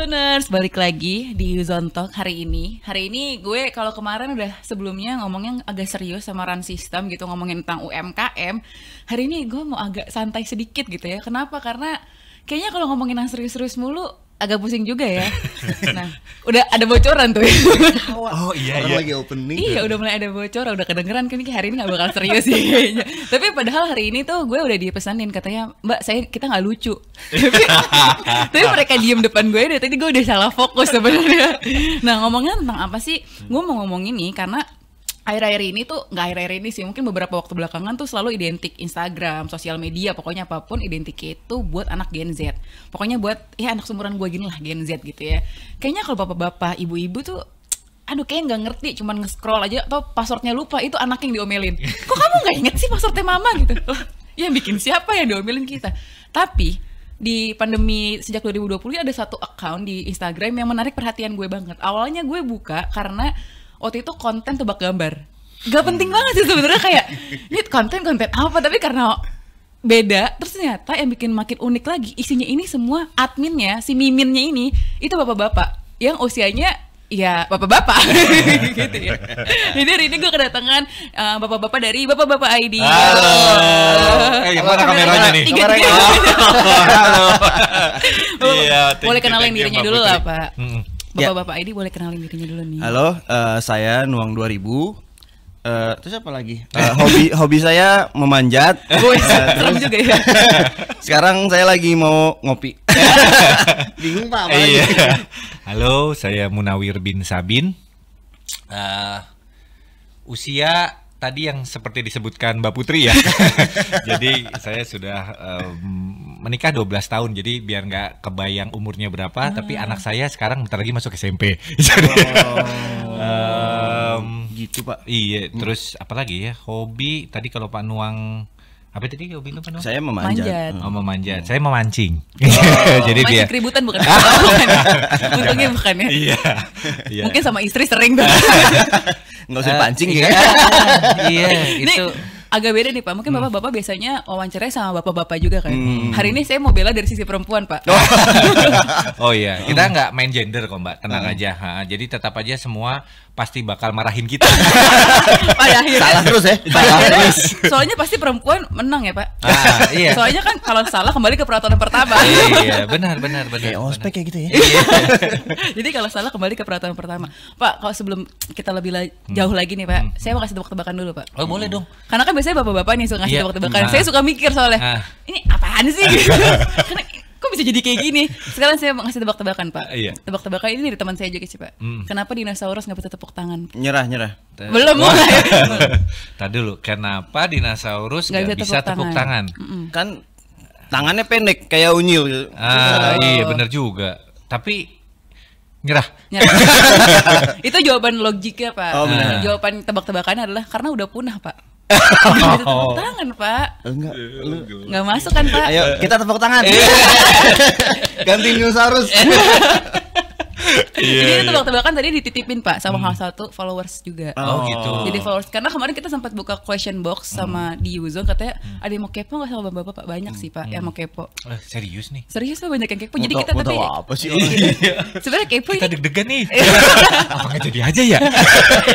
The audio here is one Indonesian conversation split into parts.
Yuzoners, balik lagi di Yuzon Talk hari ini. Hari ini gue kalau kemarin udah sebelumnya ngomongnya agak serius sama run system gitu, ngomongin tentang UMKM. Hari ini gue mau agak santai sedikit gitu ya. Kenapa? Karena kayaknya kalau ngomongin yang serius-serius mulu agak pusing juga ya. Nah, udah ada bocoran tuh. Oh iya. Lagi opening. Iya, udah mulai ada bocoran, udah kedengeran kan hari ini gak bakal serius sih kayaknya. Tapi padahal hari ini tuh gue udah dipesanin katanya, Mbak, kita gak lucu. Tapi mereka diem depan gue, tadi gue udah salah fokus sebenarnya. Nah, ngomongnya tentang apa sih? Gue mau ngomong ini karena akhir-akhir ini tuh, nggak akhir-akhir ini sih, mungkin beberapa waktu belakangan tuh selalu identik Instagram, sosial media, pokoknya apapun identik itu buat anak Gen Z. Pokoknya buat, ya anak seumuran gue gini lah, Gen Z gitu ya. Kayaknya kalau bapak-bapak, ibu-ibu tuh, aduh kayaknya nggak ngerti, cuman nge-scroll aja atau passwordnya lupa, itu anak yang diomelin. Kok kamu nggak inget sih passwordnya mama gitu? Yang bikin siapa yang diomelin kita? Tapi di pandemi sejak 2020 ada satu account di Instagram yang menarik perhatian gue banget. Awalnya gue buka karena waktu itu konten tebak gambar. Gak penting banget sih sebenarnya, kayak ini konten apa, tapi karena beda, terus ternyata yang bikin makin unik lagi, isinya ini semua adminnya, si miminnya ini, itu bapak-bapak yang usianya ya bapak-bapak gitu ya. Jadi hari ini gue kedatangan bapak-bapak dari Bapak-Bapak ID. Halo. Gimana kameranya nih? Halo. Iya, boleh kenalin dirinya dulu lah, Pak. Bapak-bapak ID boleh kenalin dirinya dulu nih. Halo, saya Nuang 2000. Terus apa lagi? Hobi saya memanjat. Serem juga ya. Sekarang saya lagi mau ngopi. Bingung Pak, apa lagi? Halo, saya Munawir bin Sabin. Usia tadi yang seperti disebutkan Mbak Putri ya. Jadi saya sudah menikah 12 tahun. Jadi biar nggak kebayang umurnya berapa, tapi anak saya sekarang bentar lagi masuk SMP. Jadi gitu Pak. Iya, terus apa lagi ya? Hobi tadi kalau Pak Nuang, apa tadi hobi lu Pak Nuang? Saya memanjat. Oh, memanjat. Saya memancing. Jadi mancing dia keributan bukan? Bukan ya? Untungnya bukan ya? Iya. Mungkin sama istri sering tuh. Nggak usah pancing ya. Iya, itu agak beda nih Pak, mungkin bapak-bapak biasanya wawancaranya sama bapak-bapak juga kan. Hari ini saya mau bela dari sisi perempuan Pak. Oh iya, kita nggak main gender kok Mbak, tenang aja. Jadi tetap aja semua pasti bakal marahin kita. Pada akhirnya Salah terus ya. soalnya pasti perempuan menang ya Pak. Iya. Soalnya kan kalau salah kembali ke peraturan pertama. Iya, benar. Kayak ospek kayak gitu ya. Jadi kalau salah kembali ke peraturan pertama. Pak, kalau sebelum kita lebih jauh lagi nih Pak, saya mau kasih tebak-tebakan dulu Pak. Oh boleh dong. Karena kan biasanya bapak-bapak nih suka ngasih Iya. tebak-tebakan. Saya suka mikir soalnya, ini apaan sih? Karena kok bisa jadi kayak gini? Sekarang saya mau ngasih tebak-tebakan Pak. Iya. Tebak-tebakan ini dari teman saya juga sih Pak. Kenapa dinosaurus nggak bisa tepuk tangan? Nyerah. Belum mulai. Tadi dulu, kenapa dinosaurus nggak bisa tepuk tangan? Kan tangannya pendek kayak unyil gitu. Iya benar juga. Tapi nyerah. Itu jawaban logiknya Pak. Oh, benar. Jawaban tebak-tebakannya adalah karena udah punah Pak. Nggak bisa tepuk tangan Pak. Enggak. Nggak masuk kan Pak? Ayo kita tepuk tangan. Ganti dinosaurus. Jadi itu tebak-tebakan tadi dititipin Pak sama salah satu followers juga. Oh gitu. Jadi followers, karena kemarin kita sempat buka question box sama di Yuzon, katanya ada yang mau kepo nggak sama bapak-bapak? Banyak sih Pak yang mau kepo. Serius nih? Serius Pak, banyak yang kepo. Jadi Mau kita tahu tapi apa sih? sebenarnya kepo Kita ini deg-degan nih. Apa nggak jadi aja ya?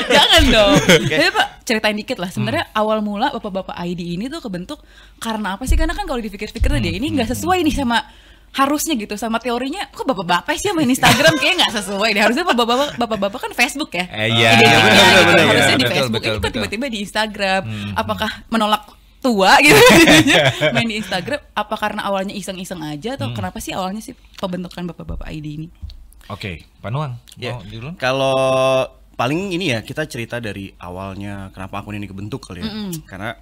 jangan dong. Tapi Pak ceritain dikit lah. Sebenarnya awal mula bapak-bapak ID ini tuh kebentuk karena apa sih? Karena kan kalau dipikir-pikir dia ini nggak sesuai nih sama harusnya gitu, sama teorinya. Kok bapak-bapak sih main Instagram kayaknya nggak sesuai deh. Harusnya bapak-bapak kan Facebook ya. Iya. Identiknya gitu. bener. Harusnya di Betul, Facebook. betul, Ini kok betul. tiba-tiba di Instagram. Apakah menolak tua gitu main di Instagram? Apa karena awalnya iseng-iseng aja atau kenapa sih awalnya sih pembentukan bapak-bapak ID ini? Oke, Pak Nuang. Ya. Mau dulu? Kalau paling ini ya kita cerita dari awalnya kenapa akun ini kebentuk kali ya. Karena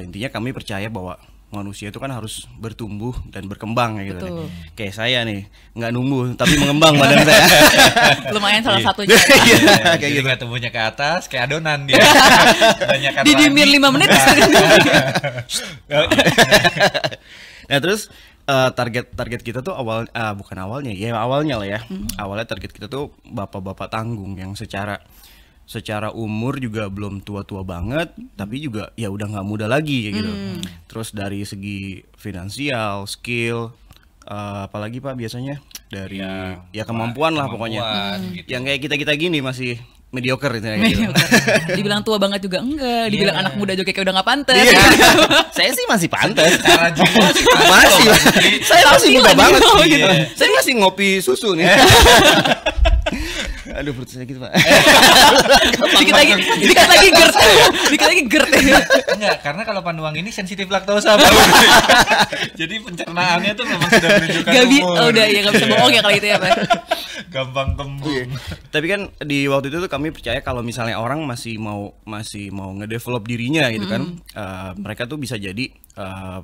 intinya kami percaya bahwa manusia itu kan harus bertumbuh dan berkembang kayak gitu. Betul. Kayak saya nih, nggak numbuh tapi mengembang badan saya. Lumayan salah satunya. Kayak Jadi gitu. nggak tumbuhnya ke atas, kayak adonan dia. Kebanyakan Didiemin ragi. 5 menit bisa Nah terus target kita tuh bukan awalnya ya awalnya lah ya. Awalnya target kita tuh bapak-bapak tanggung yang secara umur juga belum tua-tua banget, tapi juga ya udah nggak muda lagi kayak gitu. Terus dari segi finansial, skill, apalagi Pak biasanya dari Ya, ya kemampuan lah pokoknya. kemampuan, gitu. Yang kayak kita gini masih mediocre gitu ya. Gitu. Dibilang tua banget juga enggak, dibilang anak muda juga kayak udah nggak pantas. Iya. Saya sih masih pantas. Cara jiwa sih Masih. Saya masih Tapi muda lagi banget. gitu. Gitu. Saya masih ngopi susu nih. Aduh perut saya gitu Pak. Dikit lagi gert. Dikit lagi gert. Enggak, karena kalau Panuang ini sensitif laktosa, Pak. Jadi pencernaannya tuh memang sudah menunjukkan umur. Oh udah ya nggak bisa bohong ya kalau itu ya Pak. Gampang kembung. Tapi kan di waktu itu tuh kami percaya kalau misalnya orang masih mau ngedevelop dirinya gitu kan, mereka tuh bisa jadi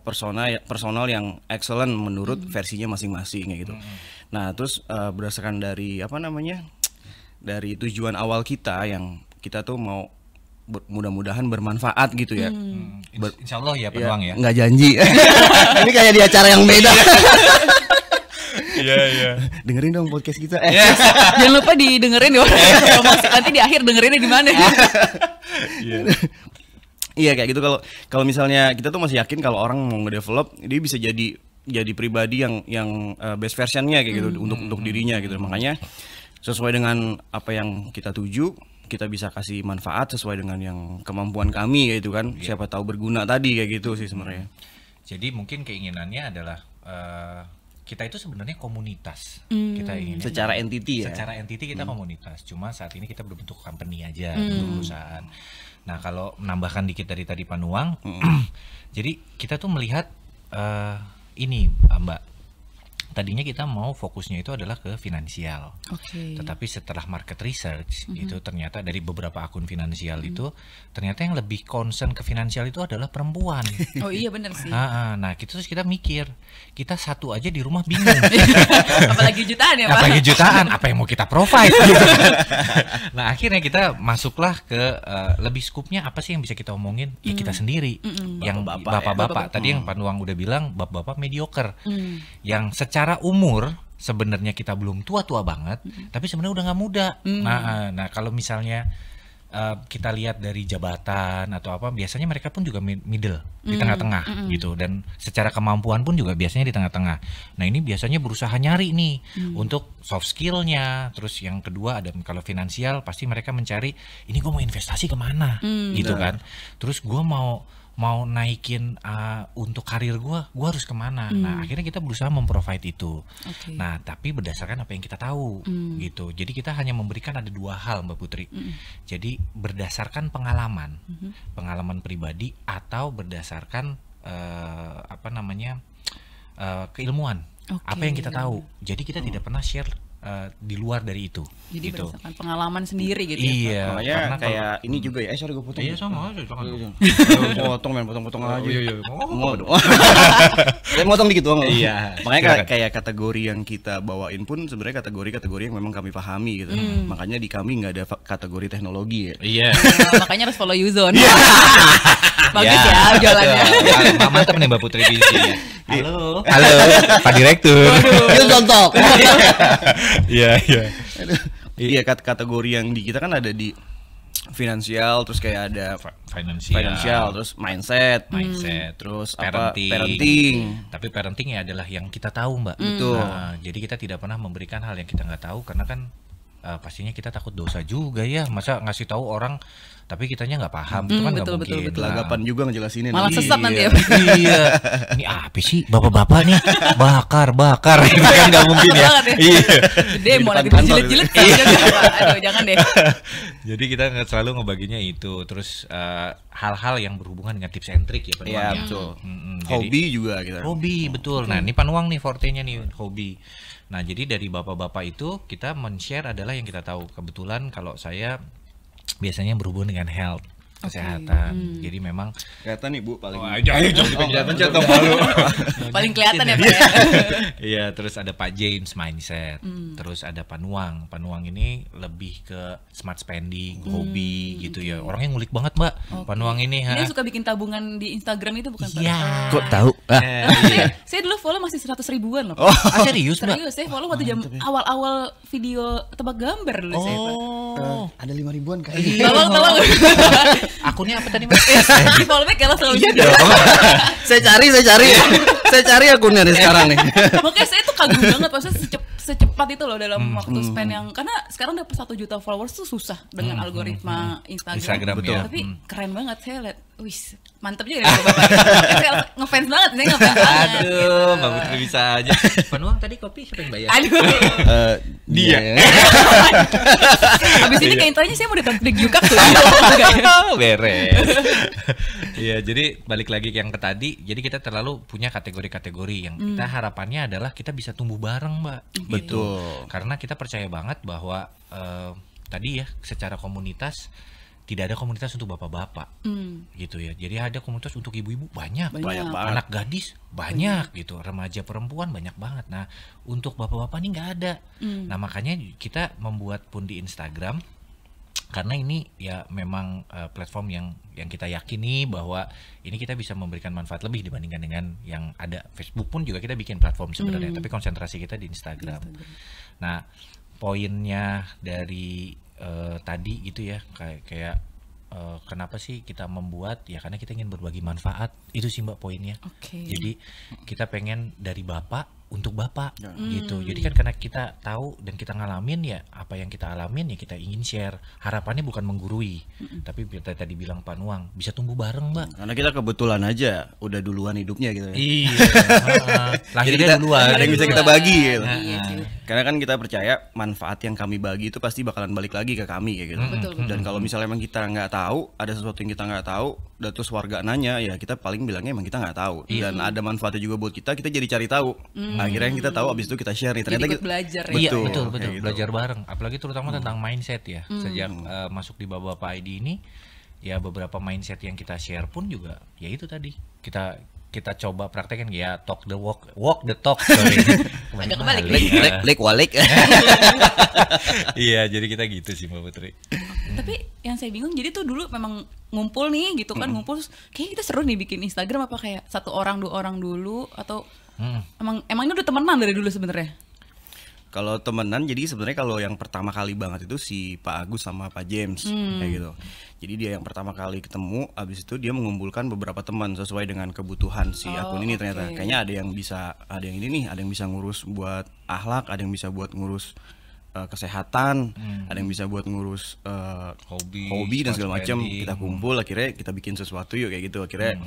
personal yang excellent menurut versinya masing-masing kayak gitu. Nah terus berdasarkan dari dari tujuan awal kita yang kita tuh mau mudah-mudahan bermanfaat gitu ya. Insya Allah ya Panuang ya. Nggak janji. Ini kayak di acara yang beda. Iya. Dengerin dong podcast kita. Jangan lupa didengerin ya. Nanti di akhir dengerinnya di mana? Iya kayak gitu. Kalau misalnya kita tuh masih yakin kalau orang mau ngedevelop dia bisa jadi pribadi yang best versionnya kayak gitu untuk dirinya gitu. Makanya sesuai dengan apa yang kita tuju, kita bisa kasih manfaat sesuai dengan yang kemampuan kami gitu kan. Siapa tahu berguna tadi kayak gitu sih sebenarnya. Jadi mungkin keinginannya adalah kita itu sebenarnya komunitas. Kita ingin Secara entity ya. Secara entity kita komunitas. Cuma saat ini kita berbentuk company aja, perusahaan. Nah, kalau menambahkan dikit dari tadi Panuang, jadi kita tuh melihat ini Mbak. Tadinya kita mau fokusnya itu adalah ke finansial. Tetapi setelah market research itu ternyata dari beberapa akun finansial itu ternyata yang lebih concern ke finansial itu adalah perempuan. Oh iya benar sih. Nah, terus kita mikir, kita satu aja di rumah bingung. Apalagi jutaan ya Pak. Apalagi jutaan, apa yang mau kita provide gitu. Nah, akhirnya kita masuklah ke lebih skupnya apa sih yang bisa kita omongin? Ya kita sendiri. Yang bapak-bapak tadi yang Panuang udah bilang, bapak-bapak mediocre. Yang secara umur sebenarnya kita belum tua-tua banget, tapi sebenarnya udah nggak muda. Nah, kalau misalnya kita lihat dari jabatan atau apa, biasanya mereka pun juga middle di tengah-tengah gitu, dan secara kemampuan pun juga biasanya di tengah-tengah. Nah ini biasanya berusaha nyari nih untuk soft skillnya. Terus yang kedua ada kalau finansial pasti mereka mencari ini gue mau investasi kemana gitu kan. Terus gue mau naikin untuk karir gue harus kemana. Nah akhirnya kita berusaha memprovide itu. Nah tapi berdasarkan apa yang kita tahu gitu. Jadi kita hanya memberikan ada dua hal Mbak Putri. Jadi berdasarkan pengalaman pribadi atau berdasarkan keilmuan. Apa yang kita tahu. Jadi kita tidak pernah share di luar dari itu. Jadi gitu. berdasarkan pengalaman sendiri gitu Iya, ya. Makanya kayak ini juga ya. Sorry gue potong. Iya sama aja. Potong aja. Iya. Saya motong dikit doang. Iya. Makanya kayak kategori yang kita bawain pun sebenarnya kategori yang memang kami pahami gitu. Makanya di kami nggak ada kategori teknologi ya. Iya. Makanya harus follow Yuzon. Bagus ya jualannya. Mantap nih Mbak Putri di sini. Halo, Pak Direktur. Yuzon Talk. Iya. Iya kategori yang di kita kan ada di finansial, terus kayak ada financial, terus mindset, terus parenting. Tapi parenting ya adalah yang kita tahu Mbak. Betul. Nah, jadi kita tidak pernah memberikan hal yang kita nggak tahu karena kan pastinya kita takut dosa juga ya. Masa ngasih tahu orang tapi kitanya nggak paham, itu kan nggak mungkin. Betul. Lagapan juga ngejelasinnya. Malah sesat nanti ya. Iya. Ini apa sih bapak-bapak nih bakar itu kan nggak mungkin ya. Iya. Gede mau lagi dijilet-jilet. Aduh jangan deh. Jadi kita selalu ngebaginya itu. Terus hal-hal yang berhubungan dengan tips and trick ya Panuang. Iya betul. Hobi juga kita. Hobi betul. Nah ini Panuang nih fortenya nih hobi. Nah jadi dari bapak-bapak itu kita men-share adalah yang kita tahu. Kebetulan kalau saya biasanya berhubungan dengan health, kesehatan. Jadi memang kelihatan nih Bu paling. Jangan kelihatan malu. Paling kelihatan ya Pak. Iya, terus ada Pak James mindset. Terus ada Panuang. Panuang ini lebih ke smart spending, hobi gitu ya. Orangnya ngulik banget, Mbak. Panuang ini Dia suka bikin tabungan di Instagram itu bukan Pak? Iya. Kok tahu? Saya dulu follow masih 100 ribuan loh. Serius, Mbak? Serius, saya follow waktu jam awal-awal video tebak gambar dulu saya Pak. Ada 5 ribuan kak. Tolong. Akunnya apa tadi Mas? Di fallback kalau selalu Iya gitu. dong. Saya cari akunnya nih sekarang nih. Makanya saya tuh kagum banget, maksudnya secepat itu loh dalam waktu span yang, karena sekarang dapat 1 juta followers tuh susah dengan algoritma Instagram. Betul. Tapi keren banget, saya lihat, wis mantep juga ya bapak. Saya ngefans banget, saya ngefans banget. Aduh, Mbak Putri bisa aja. Penuang tadi kopi siapa yang bayar? Aduh. Dia. Abis ini kayak intronya saya mau datang ke Yukak tuh. Beres. Iya, jadi balik lagi yang ke tadi. Jadi kita terlalu punya kategori-kategori yang kita harapannya adalah kita bisa tumbuh bareng, Mbak. Betul. Karena kita percaya banget bahwa tadi ya secara komunitas tidak ada komunitas untuk bapak-bapak, gitu ya. Jadi ada komunitas untuk ibu-ibu banyak Banyak banget. anak gadis banyak gitu, remaja perempuan banyak banget. Nah untuk bapak-bapak ini nggak ada. Nah makanya kita membuat pun di Instagram, karena ini ya memang platform yang kita yakini bahwa ini kita bisa memberikan manfaat lebih dibandingkan dengan yang ada. Facebook pun juga kita bikin platform sebenarnya, tapi konsentrasi kita di Instagram. Nah poinnya dari tadi gitu ya, kayak kenapa sih kita membuat, ya karena kita ingin berbagi manfaat, itu sih Mbak poinnya. Jadi kita pengen dari bapak untuk bapak gitu. Jadi kan karena kita tahu dan kita ngalamin, ya apa yang kita alamin ya kita ingin share. Harapannya bukan menggurui, tapi tadi bilang Pak Nuang bisa tumbuh bareng Mbak. Karena kita kebetulan aja udah duluan hidupnya gitu ya. Iya. Jadi Lahirnya duluan. ada yang bisa kita bagi gitu. Iya sih. Karena kan kita percaya manfaat yang kami bagi itu pasti bakalan balik lagi ke kami kayak gitu. Betul. Dan kalau misalnya emang kita nggak tahu, ada sesuatu yang kita nggak tahu, dan terus warga nanya, ya kita paling bilangnya emang kita nggak tahu. Dan ada manfaatnya juga buat kita jadi cari tahu. Akhirnya yang kita tahu, abis itu kita share nih. Ternyata Jadi ikut kita belajar ya. Iya Betul, betul kayak gitu. belajar bareng, apalagi terutama tentang mindset ya. Sejak masuk di Bapak ID ini, ya beberapa mindset yang kita share pun juga ya itu tadi kita coba praktekkan ya, talk the walk the talk. Sorry. Agak kebalik. Lek walik. Iya, jadi kita gitu sih Mbak Putri. Tapi yang saya bingung, jadi tuh dulu memang ngumpul nih gitu kan, ngumpul terus kayaknya kita seru nih bikin Instagram, apa kayak 1 orang 2 orang dulu, atau emang ini udah temenan dari dulu sebenarnya? Kalau temenan, jadi sebenarnya kalau yang pertama kali banget itu si Pak Agus sama Pak James kayak gitu. Jadi dia yang pertama kali ketemu, abis itu dia mengumpulkan beberapa teman sesuai dengan kebutuhan si akun ini ternyata. Kayaknya ada yang ini nih, ada yang bisa ngurus buat akhlak, ada yang bisa buat ngurus kesehatan, ada yang bisa buat ngurus hobi dan segala macam. Kita kumpul, akhirnya kita bikin sesuatu yuk kayak gitu. Akhirnya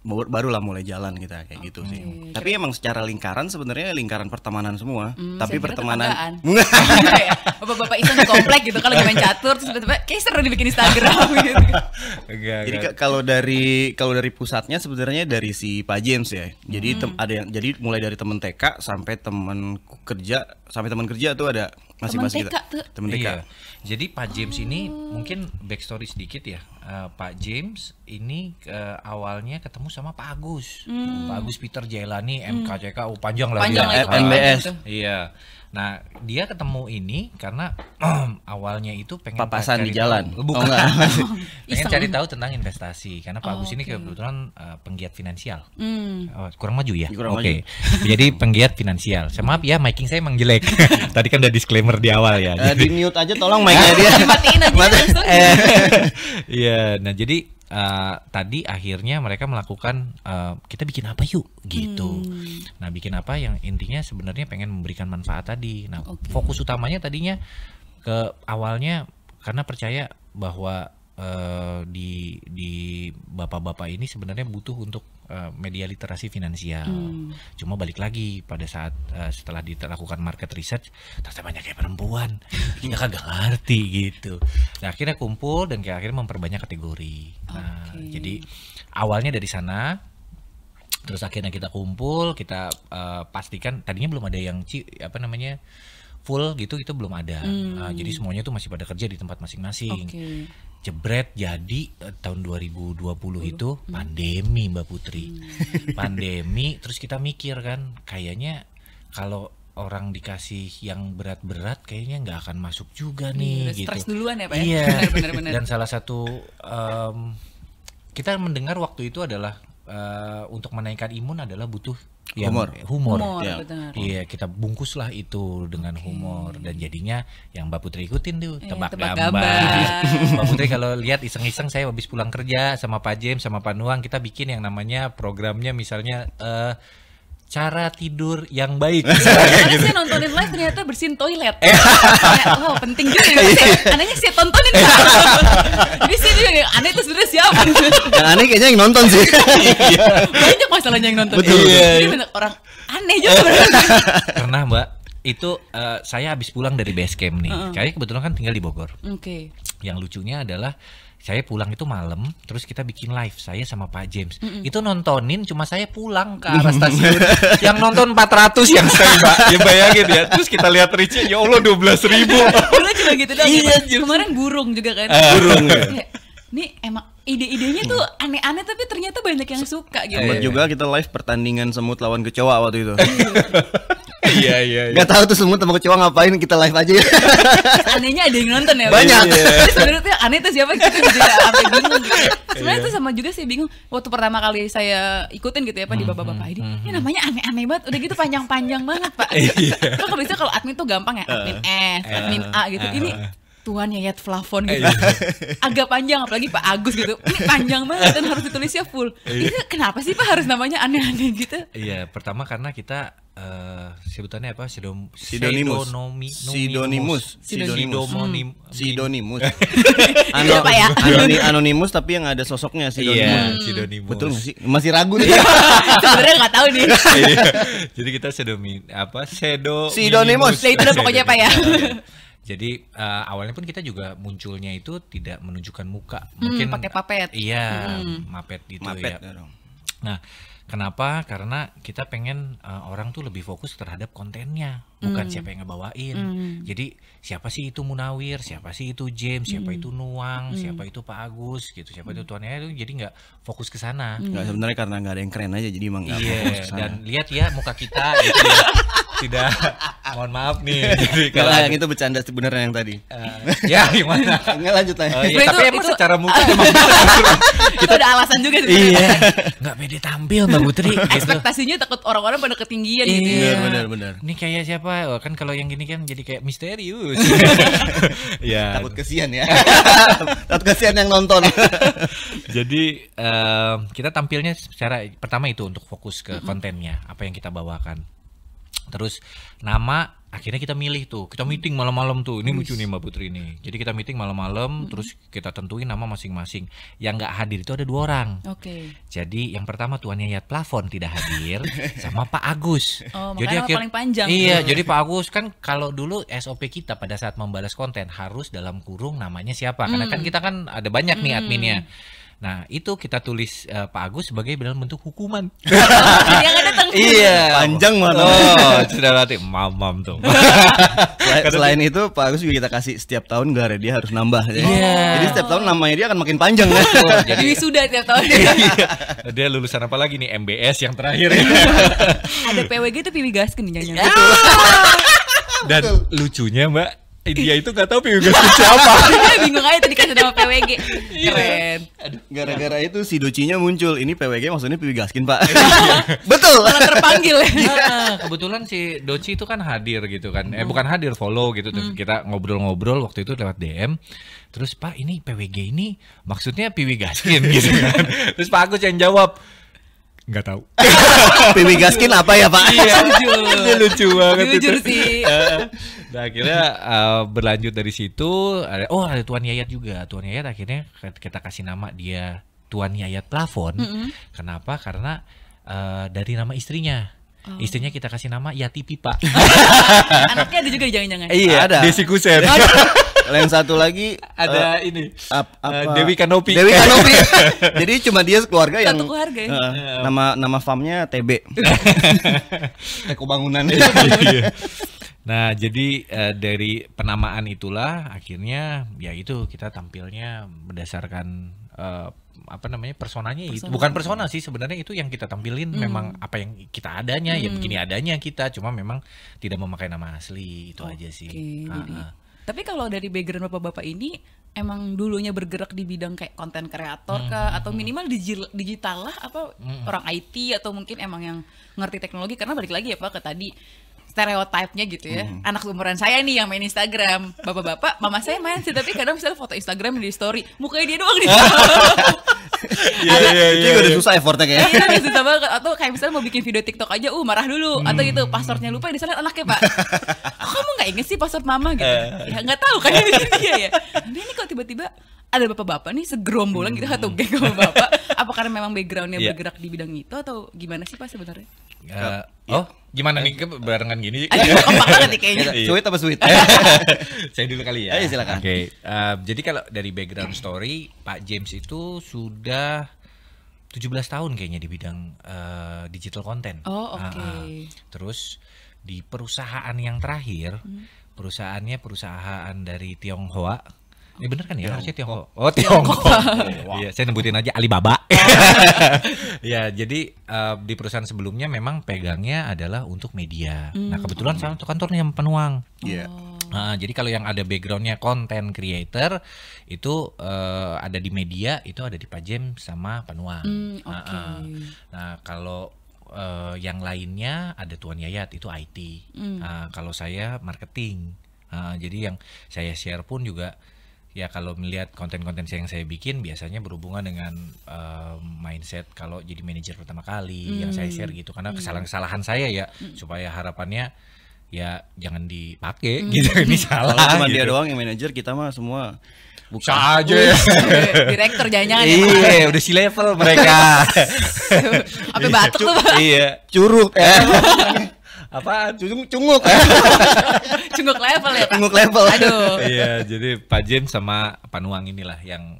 barulah mulai jalan kita kayak gitu sih. Tapi emang secara lingkaran sebenarnya lingkaran pertemanan semua. Tapi pertemanan Ya, bapak-bapak itu di komplek gitu kan lagi main catur, terus tiba-tiba kayak seru dibikin Instagram gitu. Jadi kalau dari pusatnya sebenarnya dari si Pak James ya. Jadi jadi mulai dari teman TK sampai teman kerja tuh ada masing-masing TK tuh. Teman TK. Iya. Jadi Pak James ini mungkin backstory sedikit ya. Pak James ini awalnya ketemu sama Pak Agus. Pak Agus Peter Jailani MKCK, panjang lah Panjang dia. lah itu, MBS. Iya. Nah, dia ketemu ini karena awalnya itu pengen Papasan di cari jalan. tahu. Bukan. Oh, enggak. Pengen Iseng. cari tahu tentang investasi karena Pak Agus ini kebetulan penggiat finansial. Oh, kurang maju ya? Kurang Oke. Jadi penggiat finansial. Saya maaf ya, miking saya emang jelek. Tadi kan udah disclaimer di awal ya. Di mute aja tolong mic-nya dia. Dimatiin aja langsung. Iya, nah jadi tadi akhirnya mereka melakukan kita bikin apa yuk gitu. Nah bikin apa yang intinya sebenarnya pengen memberikan manfaat tadi. Nah fokus utamanya tadinya ke awalnya karena percaya bahwa di bapak-bapak ini sebenarnya butuh untuk media literasi finansial. Cuma balik lagi pada saat setelah dilakukan market research ternyata banyak kayak perempuan kita kagak ngerti gitu. Nah akhirnya kumpul dan akhirnya memperbanyak kategori. Nah jadi awalnya dari sana. Terus akhirnya kita kumpul, kita pastikan tadinya belum ada yang full gitu, itu belum ada. Jadi semuanya tuh masih pada kerja di tempat masing-masing. Jebret jadi tahun 2020 itu pandemi Mbak Putri. Pandemi, terus kita mikir kan kayaknya kalau orang dikasih yang berat-berat kayaknya nggak akan masuk juga nih gitu. Stres duluan ya Pak ya? Iya. Benar-benar. Dan salah satu kita mendengar waktu itu adalah untuk menaikkan imun adalah butuh Humor. Humor, Ya. benar. Iya, kita bungkuslah itu dengan humor dan jadinya yang Mbak Putri ikutin tuh tebak tebak gambar. gambar. Mbak Putri kalau lihat iseng-iseng saya habis pulang kerja sama Pak James sama Pak Nuang kita bikin yang namanya programnya misalnya cara tidur yang baik. Karena saya nontonin live ternyata bersihin toilet. Kayak, wow, penting juga ya. Anehnya saya tontonin. Jadi sih juga yang aneh itu sebenarnya siapa? Yang aneh kayaknya yang nonton sih. Banyak masalahnya yang nonton. Betul. Jadi banyak orang aneh juga. Pernah Mbak, itu saya habis pulang dari base camp nih. Kayaknya kebetulan kan tinggal di Bogor. Oke. Yang lucunya adalah saya pulang itu malam, terus kita bikin live saya sama Pak James. Itu nontonin cuma saya pulang ke arah stasiun. Yang nonton 400 yang saya Mbak. Ya bayangin ya. Terus kita lihat reach-nya ya Allah 12.000. Dulu cuma gitu doang. Iya, Kemarin burung juga kan. Burung, ya. Kayak, nih emang ide-idenya tuh aneh-aneh tapi ternyata banyak yang suka gitu. Sempat juga kita live pertandingan semut lawan kecoa waktu itu. Iya. Gak tahu tuh semut sama kecoa ngapain, kita live aja ya. Anehnya ada yang nonton ya. Banyak. Jadi sebenarnya tuh yang aneh tuh siapa kita juga sampai bingung gitu. Sebenarnya tuh sama juga sih bingung. Waktu pertama kali saya ikutin gitu ya Pak di bapak-bapak ini namanya aneh-aneh banget. Udah gitu panjang-panjang banget Pak. Kan kalau bisa kalau admin tuh gampang ya, admin S, admin A gitu. Ini Tuan Yayat Plafon gitu. Agak panjang apalagi Pak Agus gitu. Ini panjang banget dan harus ditulisnya full. Ini kenapa sih Pak harus namanya aneh-aneh gitu? Iya, pertama karena kita sebutannya apa? Pseudonymus. Pseudonymus. Ano, Apa ya? Anonimus tapi yang ada sosoknya Iya, pseudonymus. pseudonymus. Betul nggak sih? Masih ragu nih. Sebenarnya nggak tahu nih. Iya. Jadi kita Pseudonymus. Nah, itu udah pokoknya Pak ya. Jadi awalnya pun kita juga munculnya itu tidak menunjukkan muka, mungkin pakai papet. Iya, mapet gitu Mapet ya. dong. Nah, kenapa? Karena kita pengen orang tuh lebih fokus terhadap kontennya, bukan siapa yang ngebawain. Jadi siapa sih itu Munawir, siapa sih itu James, siapa itu Nuang, siapa itu Pak Agus, gitu, siapa itu Tuannya itu. Jadi nggak fokus ke sana. Nggak, sebenarnya karena nggak ada yang keren aja jadi emang nggak fokus Iya, ke sana. dan lihat ya muka kita gitu ya. Tidak, mohon maaf nih. Jadi Kalau yang itu bercanda sebenarnya yang tadi. ya gimana? Nggak lanjut lah. Oh, iya, Itu- tapi emang itu- secara muka emang Itu ada alasan juga sebenarnya. iya, nggak pede tampil Mbak Putri. Gitu. Ekspektasinya takut orang-orang pada ketinggian gitu. Iya, benar. Ini kayak siapa? Oh, kan kalau yang gini kan jadi kayak misterius. Ya. Takut kesian ya. Takut kesian yang nonton. Jadi kita tampilnya secara pertama itu untuk fokus ke kontennya, apa yang kita bawakan. Terus nama akhirnya kita milih tuh, kita meeting malam-malam tuh. Ini lucu nih Mbak Putri nih. Jadi kita meeting malam-malam, terus kita tentuin nama masing-masing. Yang nggak hadir itu ada 2 orang. Oke. Jadi yang pertama Tuan Yayat Plafon tidak hadir sama Pak Agus. Oh, makanya nama paling panjang. Iya, jadi Pak Agus kan kalau dulu SOP kita pada saat membalas konten harus dalam kurung namanya siapa. Karena kan kita kan ada banyak nih adminnya. Nah, itu kita tulis Pak Agus sebagai dalam bentuk hukuman. Dia nggak datang. Iya, Panjang banget. Oh, sudah berarti mam tuh. Selain itu Pak Agus juga kita kasih setiap tahun gare dia harus nambah. Iya. Jadi setiap tahun namanya dia akan makin panjang kan. Jadi wisuda tiap tahun. Dia lulusan apa lagi nih? MBS yang terakhir. Ada PWG itu Piwi Gaskin jangan. Dan lucunya Mbak, dia itu nggak tahu Piwi Gaskin siapa. Dia bingung aja tadi dikasih nama PWG. Keren. Gara-gara itu si Docinya muncul. Ini PWG maksudnya Piwi Gaskin, Pak. Betul. Malah terpanggil ya. Nah, kebetulan si Doci itu kan hadir gitu kan. Bukan hadir, follow gitu. Terus kita ngobrol-ngobrol waktu itu lewat DM. Terus Pak, ini PWG ini maksudnya Piwi Gaskin gitu kan. Terus Pak Agus yang jawab, nggak tahu. Piwi Gaskin apa ya, Pak? Iya, dia lucu banget Jujur itu. sih. Nah, akhirnya berlanjut dari situ ada Tuan Yayat juga. Tuan Yayat akhirnya kita kasih nama dia Tuan Yayat Plafon. Kenapa? Karena dari nama istrinya. Istrinya kita kasih nama Yati Pipa. Anaknya ada juga jangan-jangan. Iya, Ada. Desi Kusen. Yang satu lagi Ada ini apa? Dewi Kanopi. Dewi Kanopi. Jadi cuma dia keluarga yang Satu keluarga ya? nama farmnya TB. Teko bangunan. Iya. Nah, jadi dari penamaan itulah akhirnya ya itu kita tampilnya berdasarkan apa namanya personanya itu bukan persona sih sebenarnya itu yang kita tampilin memang apa yang kita adanya ya begini adanya kita cuma memang tidak memakai nama asli itu aja sih. Oke, jadi Tapi kalau dari background bapak-bapak ini emang dulunya bergerak di bidang kayak konten kreator kah atau minimal digital lah apa orang IT atau mungkin emang yang ngerti teknologi, karena balik lagi ya Pak ke tadi stereotipnya gitu ya. Anak seumuran saya nih yang main Instagram, bapak-bapak, mama saya main sih tapi kadang misalnya foto Instagram di story, mukanya dia doang nih. Itu udah susah effortnya kayaknya. Iya, udah susah banget. Atau kayak misalnya mau bikin video TikTok aja, marah dulu. Atau gitu, passwordnya lupa, di sana anaknya Pak. Oh, kamu nggak inget sih password mama gitu? Ya nggak tahu kan dia ya. Ini kok tiba-tiba ada bapak-bapak nih segerombolan gitu atau geng sama bapak. Apa karena memang backgroundnya bergerak di bidang itu atau gimana sih Pak sebenarnya? Gimana nih barengan gini? Kompak banget nih kayaknya. Sweet apa sweet? Saya dulu kali ya. Ayo silakan. Oke, jadi kalau dari background story, Pak James itu sudah 17 tahun kayaknya di bidang digital content. Oh, oke. Terus di perusahaan yang terakhir, perusahaan dari Tionghoa. Ini bener kan ya? Harusnya Tiongkok. Oh, Tiongkok. Iya, saya nebutin aja Alibaba. Ya, jadi di perusahaan sebelumnya memang pegangnya adalah untuk media. Nah, kebetulan saya kantornya Penuang. Iya. Jadi kalau yang ada backgroundnya content creator itu ada di media, itu ada di Pak James sama Penuang. Nah, kalau yang lainnya ada Tuan Yayat itu IT. Kalau saya marketing. Jadi yang saya share pun juga ya kalau melihat konten-konten yang saya bikin biasanya berhubungan dengan mindset kalau jadi manajer pertama kali yang saya share gitu, karena kesalahan-kesalahan saya ya supaya harapannya ya jangan dipakai gitu. Ini salah. Kalau cuma gitu. dia doang yang manajer, kita mah semua bukan. Saja. Direktur jangan-jangan ya, Iya, udah si level mereka. apa batuk tuh Pak? Iya. Curug. Apaan? Cunguk. Cunguk level ya Pak? Cunguk level. Aduh. Iya, jadi Pak James sama Panuang inilah yang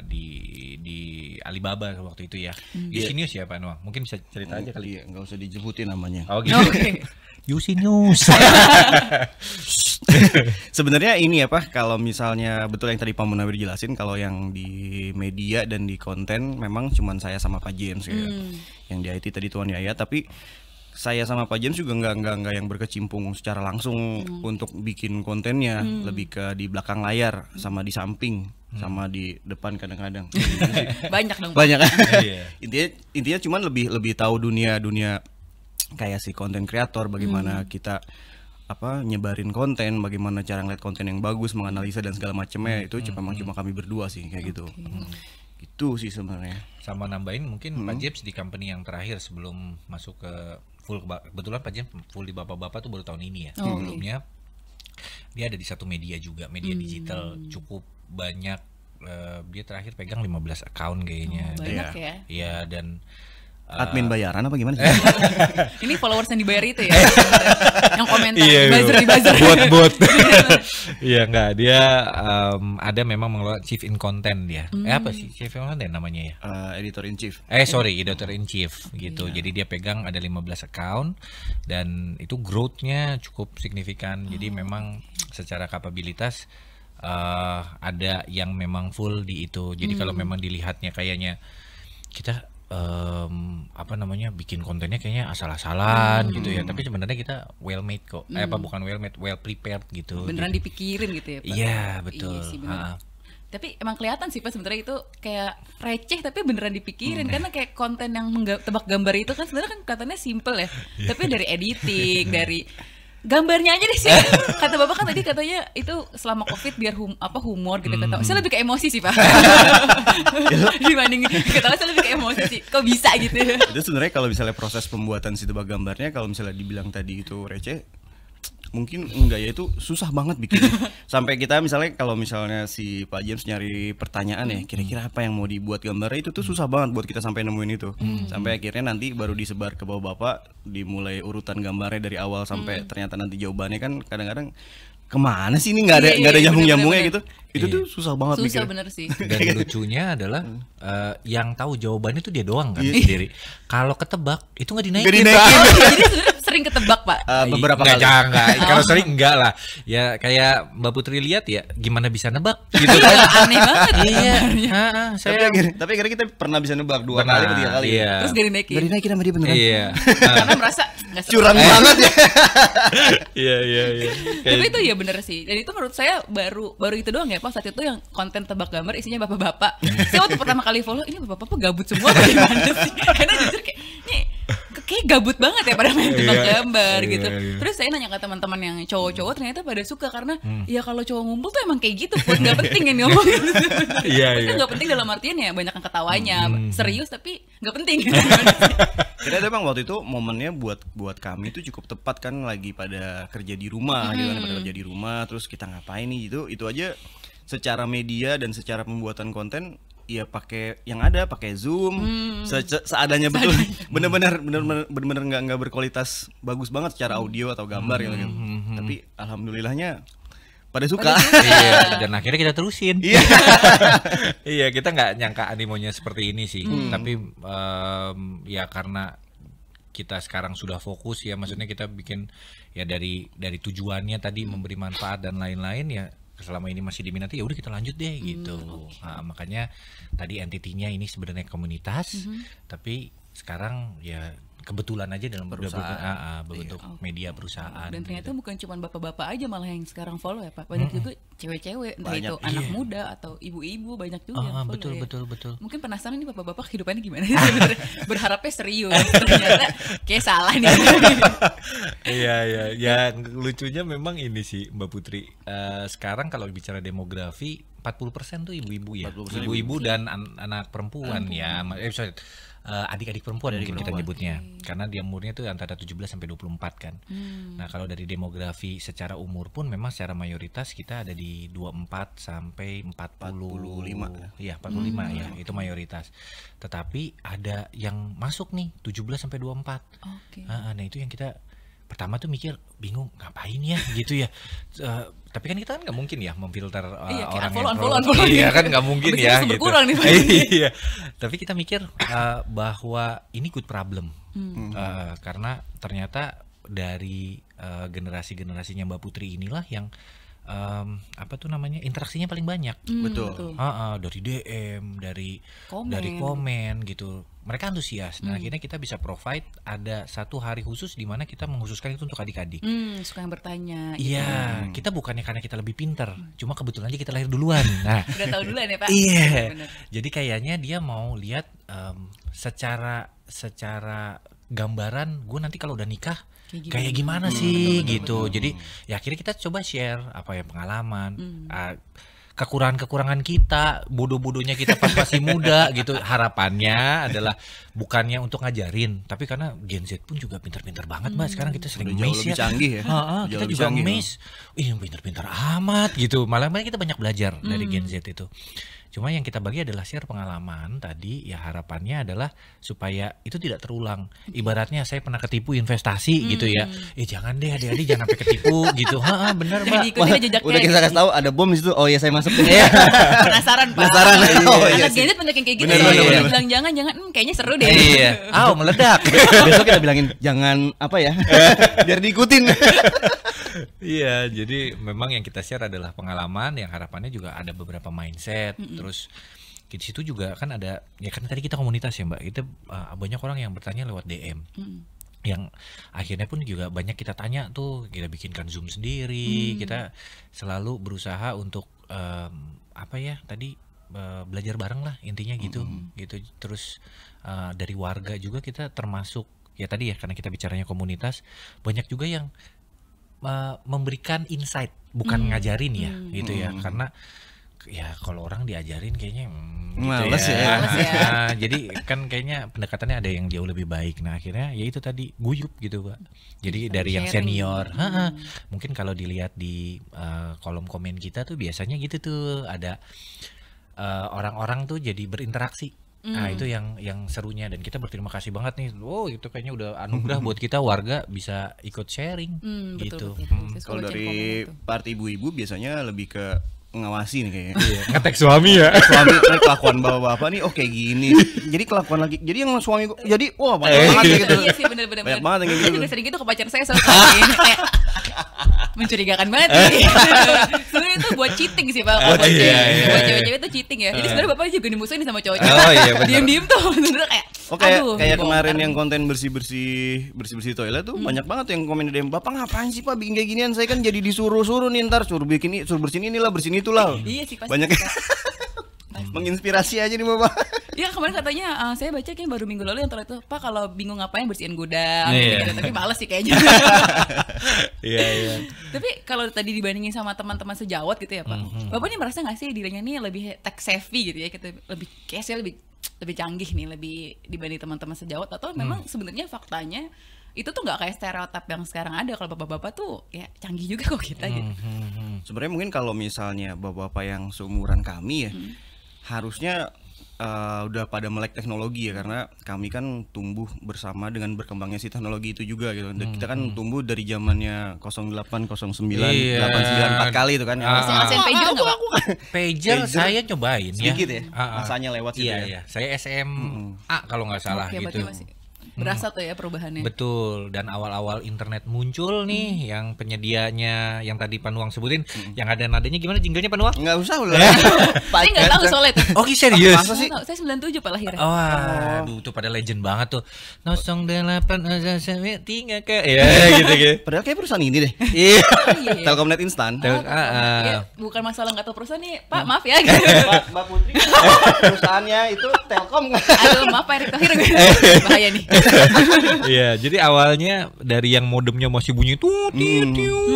di Alibaba waktu itu ya. Yusinius ya Pak Nuang. Mungkin bisa cerita aja kali. Iya, nggak usah disebutin namanya. Oh gitu. Oke. Yusinius. Sebenarnya ini ya Pak, kalau misalnya betul yang tadi Pak Munawir jelasin, kalau yang di media dan di konten memang cuman saya sama Pak James ya. Yang di IT tadi Tuan Yaya, tapi saya sama Pak James juga nggak yang berkecimpung secara langsung untuk bikin kontennya, lebih ke di belakang layar sama di samping sama di depan kadang-kadang. Banyak dong Pak. Banyak kan? Iya. intinya cuman lebih tahu dunia kayak si konten kreator, bagaimana kita nyebarin konten, bagaimana cara ngeliat konten yang bagus, menganalisa dan segala macamnya. Itu cuma kami berdua sih kayak gitu. Itu sih sebenarnya. Sama nambahin mungkin Pak James di company yang terakhir sebelum masuk ke full, kebetulan Pak James full di bapak-bapak tuh baru tahun ini ya. Sebelumnya dia ada di satu media juga, media digital cukup banyak. Dia terakhir pegang 15 account kayaknya. Banyak ya. Iya, dan Admin bayaran apa gimana? Ini followers yang dibayar itu ya? Yang komentar Iya, di buzzer. bot. Iya enggak, dia ada memang mengelola chief in content dia. Apa sih chief in content namanya ya? Editor in chief. Editor in chief gitu. Jadi dia pegang ada 15 account dan itu growth-nya cukup signifikan. Jadi memang secara kapabilitas ada yang memang full di itu. Jadi kalau memang dilihatnya kayaknya kita bikin kontennya kayaknya asal-asalan gitu ya, tapi sebenarnya kita well made kok. Bukan well made, well prepared gitu. Beneran gitu. dipikirin gitu ya Pak? Iya betul. Iya sih, bener. Tapi emang kelihatan sih Pak sebenarnya itu kayak receh tapi beneran dipikirin, karena kayak konten yang tebak gambar itu kan sebenarnya kan kelihatannya simple ya, tapi dari editing, dari gambarnya aja deh sih. Kata Bapak kan tadi katanya itu selama Covid biar humor gitu kata. Saya lebih ke emosi sih Pak. Dibanding kata saya lebih ke emosi sih. Kok bisa gitu? Itu sebenarnya kalau misalnya proses pembuatan si tebak gambarnya, kalau misalnya dibilang tadi itu receh, mungkin enggak ya, itu susah banget bikinnya. Sampai kita misalnya kalau misalnya si Pak James nyari pertanyaan ya, kira-kira apa yang mau dibuat gambarnya, itu tuh susah banget buat kita sampai nemuin itu. Sampai akhirnya nanti baru disebar ke bapak-bapak, dimulai urutan gambarnya dari awal sampai ternyata nanti jawabannya kan kadang-kadang kemana sih ini, nggak ada nyambung-nyambungnya gitu. Itu tuh susah banget Susah mikirnya. bener sih. Dan lucunya adalah yang tahu jawabannya tuh dia doang kan Iya. sendiri. Kalau ketebak itu nggak dinaikin. Nggak dinaikin. Oh, jadi sebenarnya sering ketebak, Pak. Beberapa Nggak, kali. jangan. Kalau sering enggak lah. Ya kayak Mbak Putri lihat ya, gimana bisa nebak gitu kan. Aneh banget. Iya. Tapi Saya akhirnya kita pernah bisa nebak 2 Benar, kali atau 3 kali. iya. Terus gak dinaikin. Gak dinaikin sama dia beneran. Iya. Karena merasa nggak seru. Curang banget ya. Iya, iya, iya. Tapi itu ya bener sih. Dan itu menurut saya baru itu doang ya Pak. Saat itu yang konten tebak gambar isinya bapak-bapak. Saya waktu pertama kali follow, ini bapak-bapak gabut semua apa gimana sih? Karena jujur kayak, nih kayak gabut banget ya pada main tebak Iya. gambar Iya, gitu. iya. Terus saya nanya ke teman-teman yang cowok-cowok, ternyata pada suka karena ya kalau cowok ngumpul tuh emang kayak gitu, Put. Nggak penting yang diomongin. Iya, Maksudnya iya. nggak penting dalam artian ya banyak yang ketawanya, serius tapi nggak penting. Kita emang waktu itu momennya buat kami itu cukup tepat kan, lagi pada kerja di rumah gitu kan, pada kerja di rumah, terus kita ngapain nih gitu. Itu aja secara media dan secara pembuatan konten ya pakai yang ada, pakai Zoom seadanya betul. Bener-bener nggak berkualitas bagus banget secara audio atau gambar gitu. Tapi alhamdulillahnya pada suka. Iya, dan akhirnya kita terusin. Iya. Iya, kita nggak nyangka animonya seperti ini sih. Tapi ya karena kita sekarang sudah fokus ya, maksudnya kita bikin ya dari tujuannya tadi memberi manfaat dan lain-lain ya. Selama ini masih diminati ya udah kita lanjut deh gitu. Nah, makanya tadi entitinya ini sebenarnya komunitas, tapi sekarang ya kebetulan aja dalam berbentuk media perusahaan. Dan ternyata gitu. bukan cuma bapak-bapak aja malah yang sekarang follow ya Pak. Banyak juga cewek-cewek, entah Banyak, itu anak iya. muda atau ibu-ibu, banyak juga yang follow betul. ya. Mungkin penasaran nih bapak-bapak kehidupannya gimana sih sebenarnya. Berharapnya serius, ternyata kayak salah nih. Iya. Lucunya memang ini sih Mbak Putri. Sekarang kalau bicara demografi 40% tuh ibu-ibu ya. 40% Ibu-ibu dan anak perempuan ya. Adik-adik perempuan mungkin kita nyebutnya. Karena dia umurnya tuh antara 17 sampai 24 kan. Nah, kalau dari demografi secara umur pun memang secara mayoritas kita ada di 24 sampai 45. Iya, 45 ya. Itu mayoritas. Tetapi ada yang masuk nih 17 sampai 24. Oke. Nah, itu yang kita pertama tuh mikir bingung ngapain ya gitu ya. Tapi kan kita kan nggak mungkin ya memfilter Iya, kayak orang unfollow. Iya kan nggak mungkin Habis ya itu gitu. berkurang nih, Pak. Iya. Tapi kita mikir bahwa ini good problem. Karena ternyata dari generasinya Mbak Putri inilah yang interaksinya paling banyak. Betul. Dari DM, dari Komen. komen gitu. Mereka antusias. Nah, akhirnya kita bisa provide ada satu hari khusus di mana kita mengkhususkan itu untuk adik-adik. Suka yang bertanya. Iya, kita bukannya karena kita lebih pinter, cuma kebetulan aja kita lahir duluan. Nah, Udah tahu duluan ya Pak. iya. Bener. Jadi kayaknya dia mau lihat secara gambaran gue nanti kalau udah nikah kayak gimana sih gitu. Jadi ya akhirnya kita coba share apa ya pengalaman, kekurangan kita, bodoh-bodohnya kita pas masih muda gitu. Harapannya adalah bukannya untuk ngajarin, tapi karena Gen Z pun juga pintar-pintar banget Mbak. Sekarang kita sering Udah jauh amazed lebih ya. canggih ya. Kita Jauh lebih juga canggih, amazed. Pintar-pintar amat gitu. Malah kita banyak belajar dari Gen Z itu. Cuma yang kita bagi adalah share pengalaman tadi, ya harapannya adalah supaya itu tidak terulang. Ibaratnya saya pernah ketipu investasi gitu ya. Jangan deh adik-adik jangan sampai ketipu gitu. Bener Mbak. Diikutin aja jejaknya. Udah kita kasih tahu ada bom di situ. Oh iya saya masuk deh. Penasaran Pak. Penasaran. Oh, iya Anak sih. Gen Z banyak yang kayak gitu. Bener, ya. bener, bener. Bilang jangan, kayaknya seru deh. Iya. Meledak. Besok kita bilangin jangan apa ya. Biar diikutin. Iya, jadi memang yang kita share adalah pengalaman yang harapannya juga ada beberapa mindset. Terus di situ juga kan ada ya kan tadi kita komunitas ya Mbak. Itu banyak orang yang bertanya lewat DM. Yang akhirnya pun juga banyak kita tanya tuh, kita bikinkan Zoom sendiri, kita selalu berusaha untuk belajar bareng lah intinya gitu. Terus dari warga juga kita termasuk ya tadi ya karena kita bicaranya komunitas, banyak juga yang memberikan insight bukan ngajarin ya gitu ya, karena ya kalau orang diajarin kayaknya Males gitu ya. Males ya. Nah, jadi kan kayaknya pendekatannya ada yang jauh lebih baik. Nah akhirnya ya itu tadi guyup gitu Pak. Jadi dari yang sharing. senior, mungkin kalau dilihat di kolom komen kita tuh biasanya gitu tuh ada orang-orang tuh jadi berinteraksi. Nah itu yang serunya, dan kita berterima kasih banget nih. Itu kayaknya udah anugerah buat kita warga bisa ikut sharing gitu. Betul. Kalau dari part ibu-ibu biasanya lebih ke ngawasi nih kayaknya. Ngetek suami ya. Suami nih kelakuan bapak-bapak nih oke gini. Jadi kelakuan lagi. Jadi yang suami gua jadi wah banyak banget kayak gitu. Iya sih bener-bener. Banyak banget yang kayak Saya gitu. juga sering gitu ke pacar saya soalnya kayak mencurigakan banget sih. Sebenarnya itu buat cheating sih Pak. Buat cewek-cewek itu cheating ya. Jadi sebenarnya bapak juga dimusuhin sama cowoknya. Oh iya benar. Diem-diem tuh sebenarnya kayak Kayak kemarin yang konten bersih-bersih toilet tuh banyak banget yang komen di DM, "Bapak ngapain sih Pak bikin kayak ginian? Saya kan jadi disuruh-suruh nih ntar suruh bersihin inilah, bersihin itulah." Iya sih pasti. Banyak menginspirasi aja nih Bapak. Ya kemarin katanya saya baca kayak baru minggu lalu yang terlihat tuh Pak kalau bingung ngapain bersihin gudang Iya. gitu. Tapi males sih kayaknya. Iya. Tapi kalau tadi dibandingin sama teman-teman sejawat gitu ya Pak, Bapak nih merasa nggak sih dirinya nih lebih tech savvy gitu ya, gitu, lebih casual, lebih canggih nih, lebih dibanding teman-teman sejawat, atau memang sebenarnya faktanya itu tuh nggak kayak stereotip yang sekarang ada, kalau bapak-bapak tuh ya canggih juga kok kita gitu. Sebenarnya mungkin kalau misalnya bapak-bapak yang seumuran kami ya, harusnya udah pada melek teknologi ya, karena kami kan tumbuh bersama dengan berkembangnya si teknologi itu juga gitu. Dan kita kan tumbuh dari zamannya 08, 09, Iya. 894 kali itu kan. Masih ngerasain pager nggak Pak? Pager saya cobain ya. Sedikit ya, masanya lewat gitu Iya, ya. iya. Saya SMA kalau nggak salah Oke, berarti gitu. masih berasa tuh ya perubahannya. Betul, dan awal-awal internet muncul nih yang penyedianya yang tadi Panuang sebutin, yang ada nadanya gimana jinglenya Panuang? Enggak usah lah. Saya nggak tahu soalnya itu. Oh serius? Masa sih? Saya 97 Pak lahirnya. Oh, aduh tuh pada legend banget tuh. 08 3 ke ya gitu. Padahal kayak perusahaan ini deh. Iya. Iya, iya. Telkomnet instan. Ya, bukan masalah nggak tahu perusahaan nih Pak, maaf ya. Gitu. Mbak Putri, perusahaannya itu Telkom kan? Aduh maaf Pak Erick Thohir, bahaya nih. Iya, jadi awalnya dari yang modemnya masih bunyi tut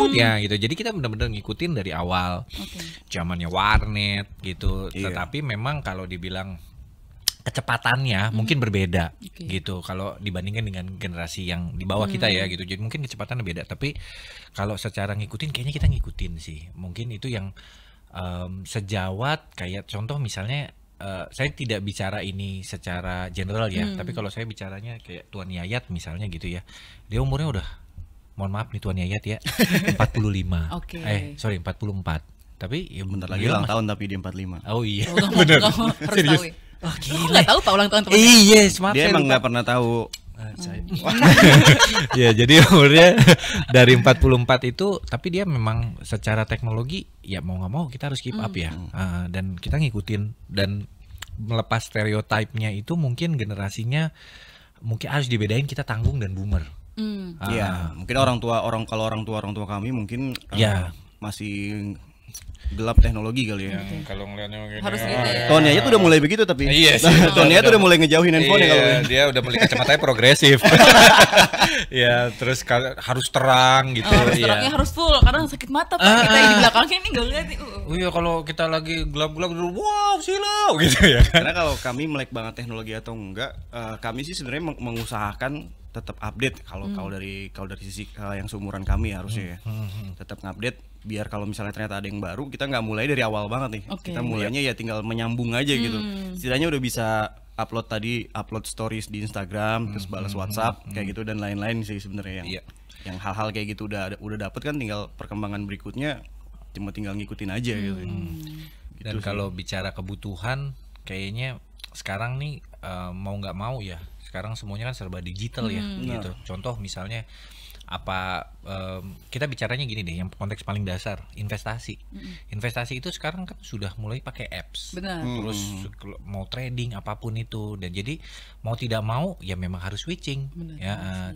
ya gitu. Jadi kita benar-benar ngikutin dari awal. Zamannya warnet gitu. Iya. Tetapi memang kalau dibilang kecepatannya mungkin berbeda gitu kalau dibandingkan dengan generasi yang di bawah kita ya gitu. Jadi mungkin kecepatannya beda, tapi kalau secara ngikutin kayaknya kita ngikutin sih. Mungkin itu yang sejawat, kayak contoh misalnya saya tidak bicara ini secara general ya, tapi kalau saya bicaranya kayak Tuan Yayat misalnya gitu ya. Dia umurnya udah, mohon maaf nih Tuan Yayat ya, 45. Oke. 44. Tapi ya Bentar lagi ulang tahun tapi dia 45. Oh iya. Bener. Harus tahu ya. Oh Kok gila. nggak tahu Pak ulang tahun teman? Iya, maaf Dia saya emang lupa. nggak pernah tahu. Ya jadi umurnya dari 44 itu, tapi dia memang secara teknologi ya mau nggak mau kita harus keep up ya. Dan kita ngikutin dan melepas stereotipnya itu, mungkin generasinya mungkin harus dibedain, kita tanggung dan boomer. Iya, mungkin orang tua kami mungkin Ya. masih gelap teknologi kali ya. Kalau ngeliatnya Harus gitu ya. Tony aja tuh udah mulai begitu tapi. Iya sih. Tony aja tuh udah mulai ngejauhin handphone kalau. dia udah beli kacamatanya progresif. Ya, terus harus terang gitu. Harus terangnya harus full karena sakit mata Pak. Kita yang di belakangnya ini nggak lihat. Oh iya, kalau kita lagi gelap-gelap dulu, wow silau gitu ya kan. Karena kalau kami melek banget teknologi atau enggak, kami sih sebenarnya mengusahakan tetap update kalau dari sisi yang seumuran kami harusnya ya. Tetap ngupdate biar kalau misalnya ternyata ada yang baru, kita nggak mulai dari awal banget nih. Oke. Kita mulainya ya tinggal menyambung aja gitu. Setidaknya udah bisa upload stories di Instagram, terus balas WhatsApp kayak gitu dan lain-lain sih sebenarnya yang Iya. yang hal-hal kayak gitu udah dapet kan, tinggal perkembangan berikutnya cuma tinggal ngikutin aja gitu. Dan kalau bicara kebutuhan, kayaknya sekarang nih mau nggak mau ya, sekarang semuanya kan serba digital ya gitu. Contoh misalnya kita bicaranya gini deh, yang konteks paling dasar, investasi. Investasi itu sekarang kan sudah mulai pakai apps. Benar. Terus mau trading apapun itu, dan jadi mau tidak mau ya memang harus switching.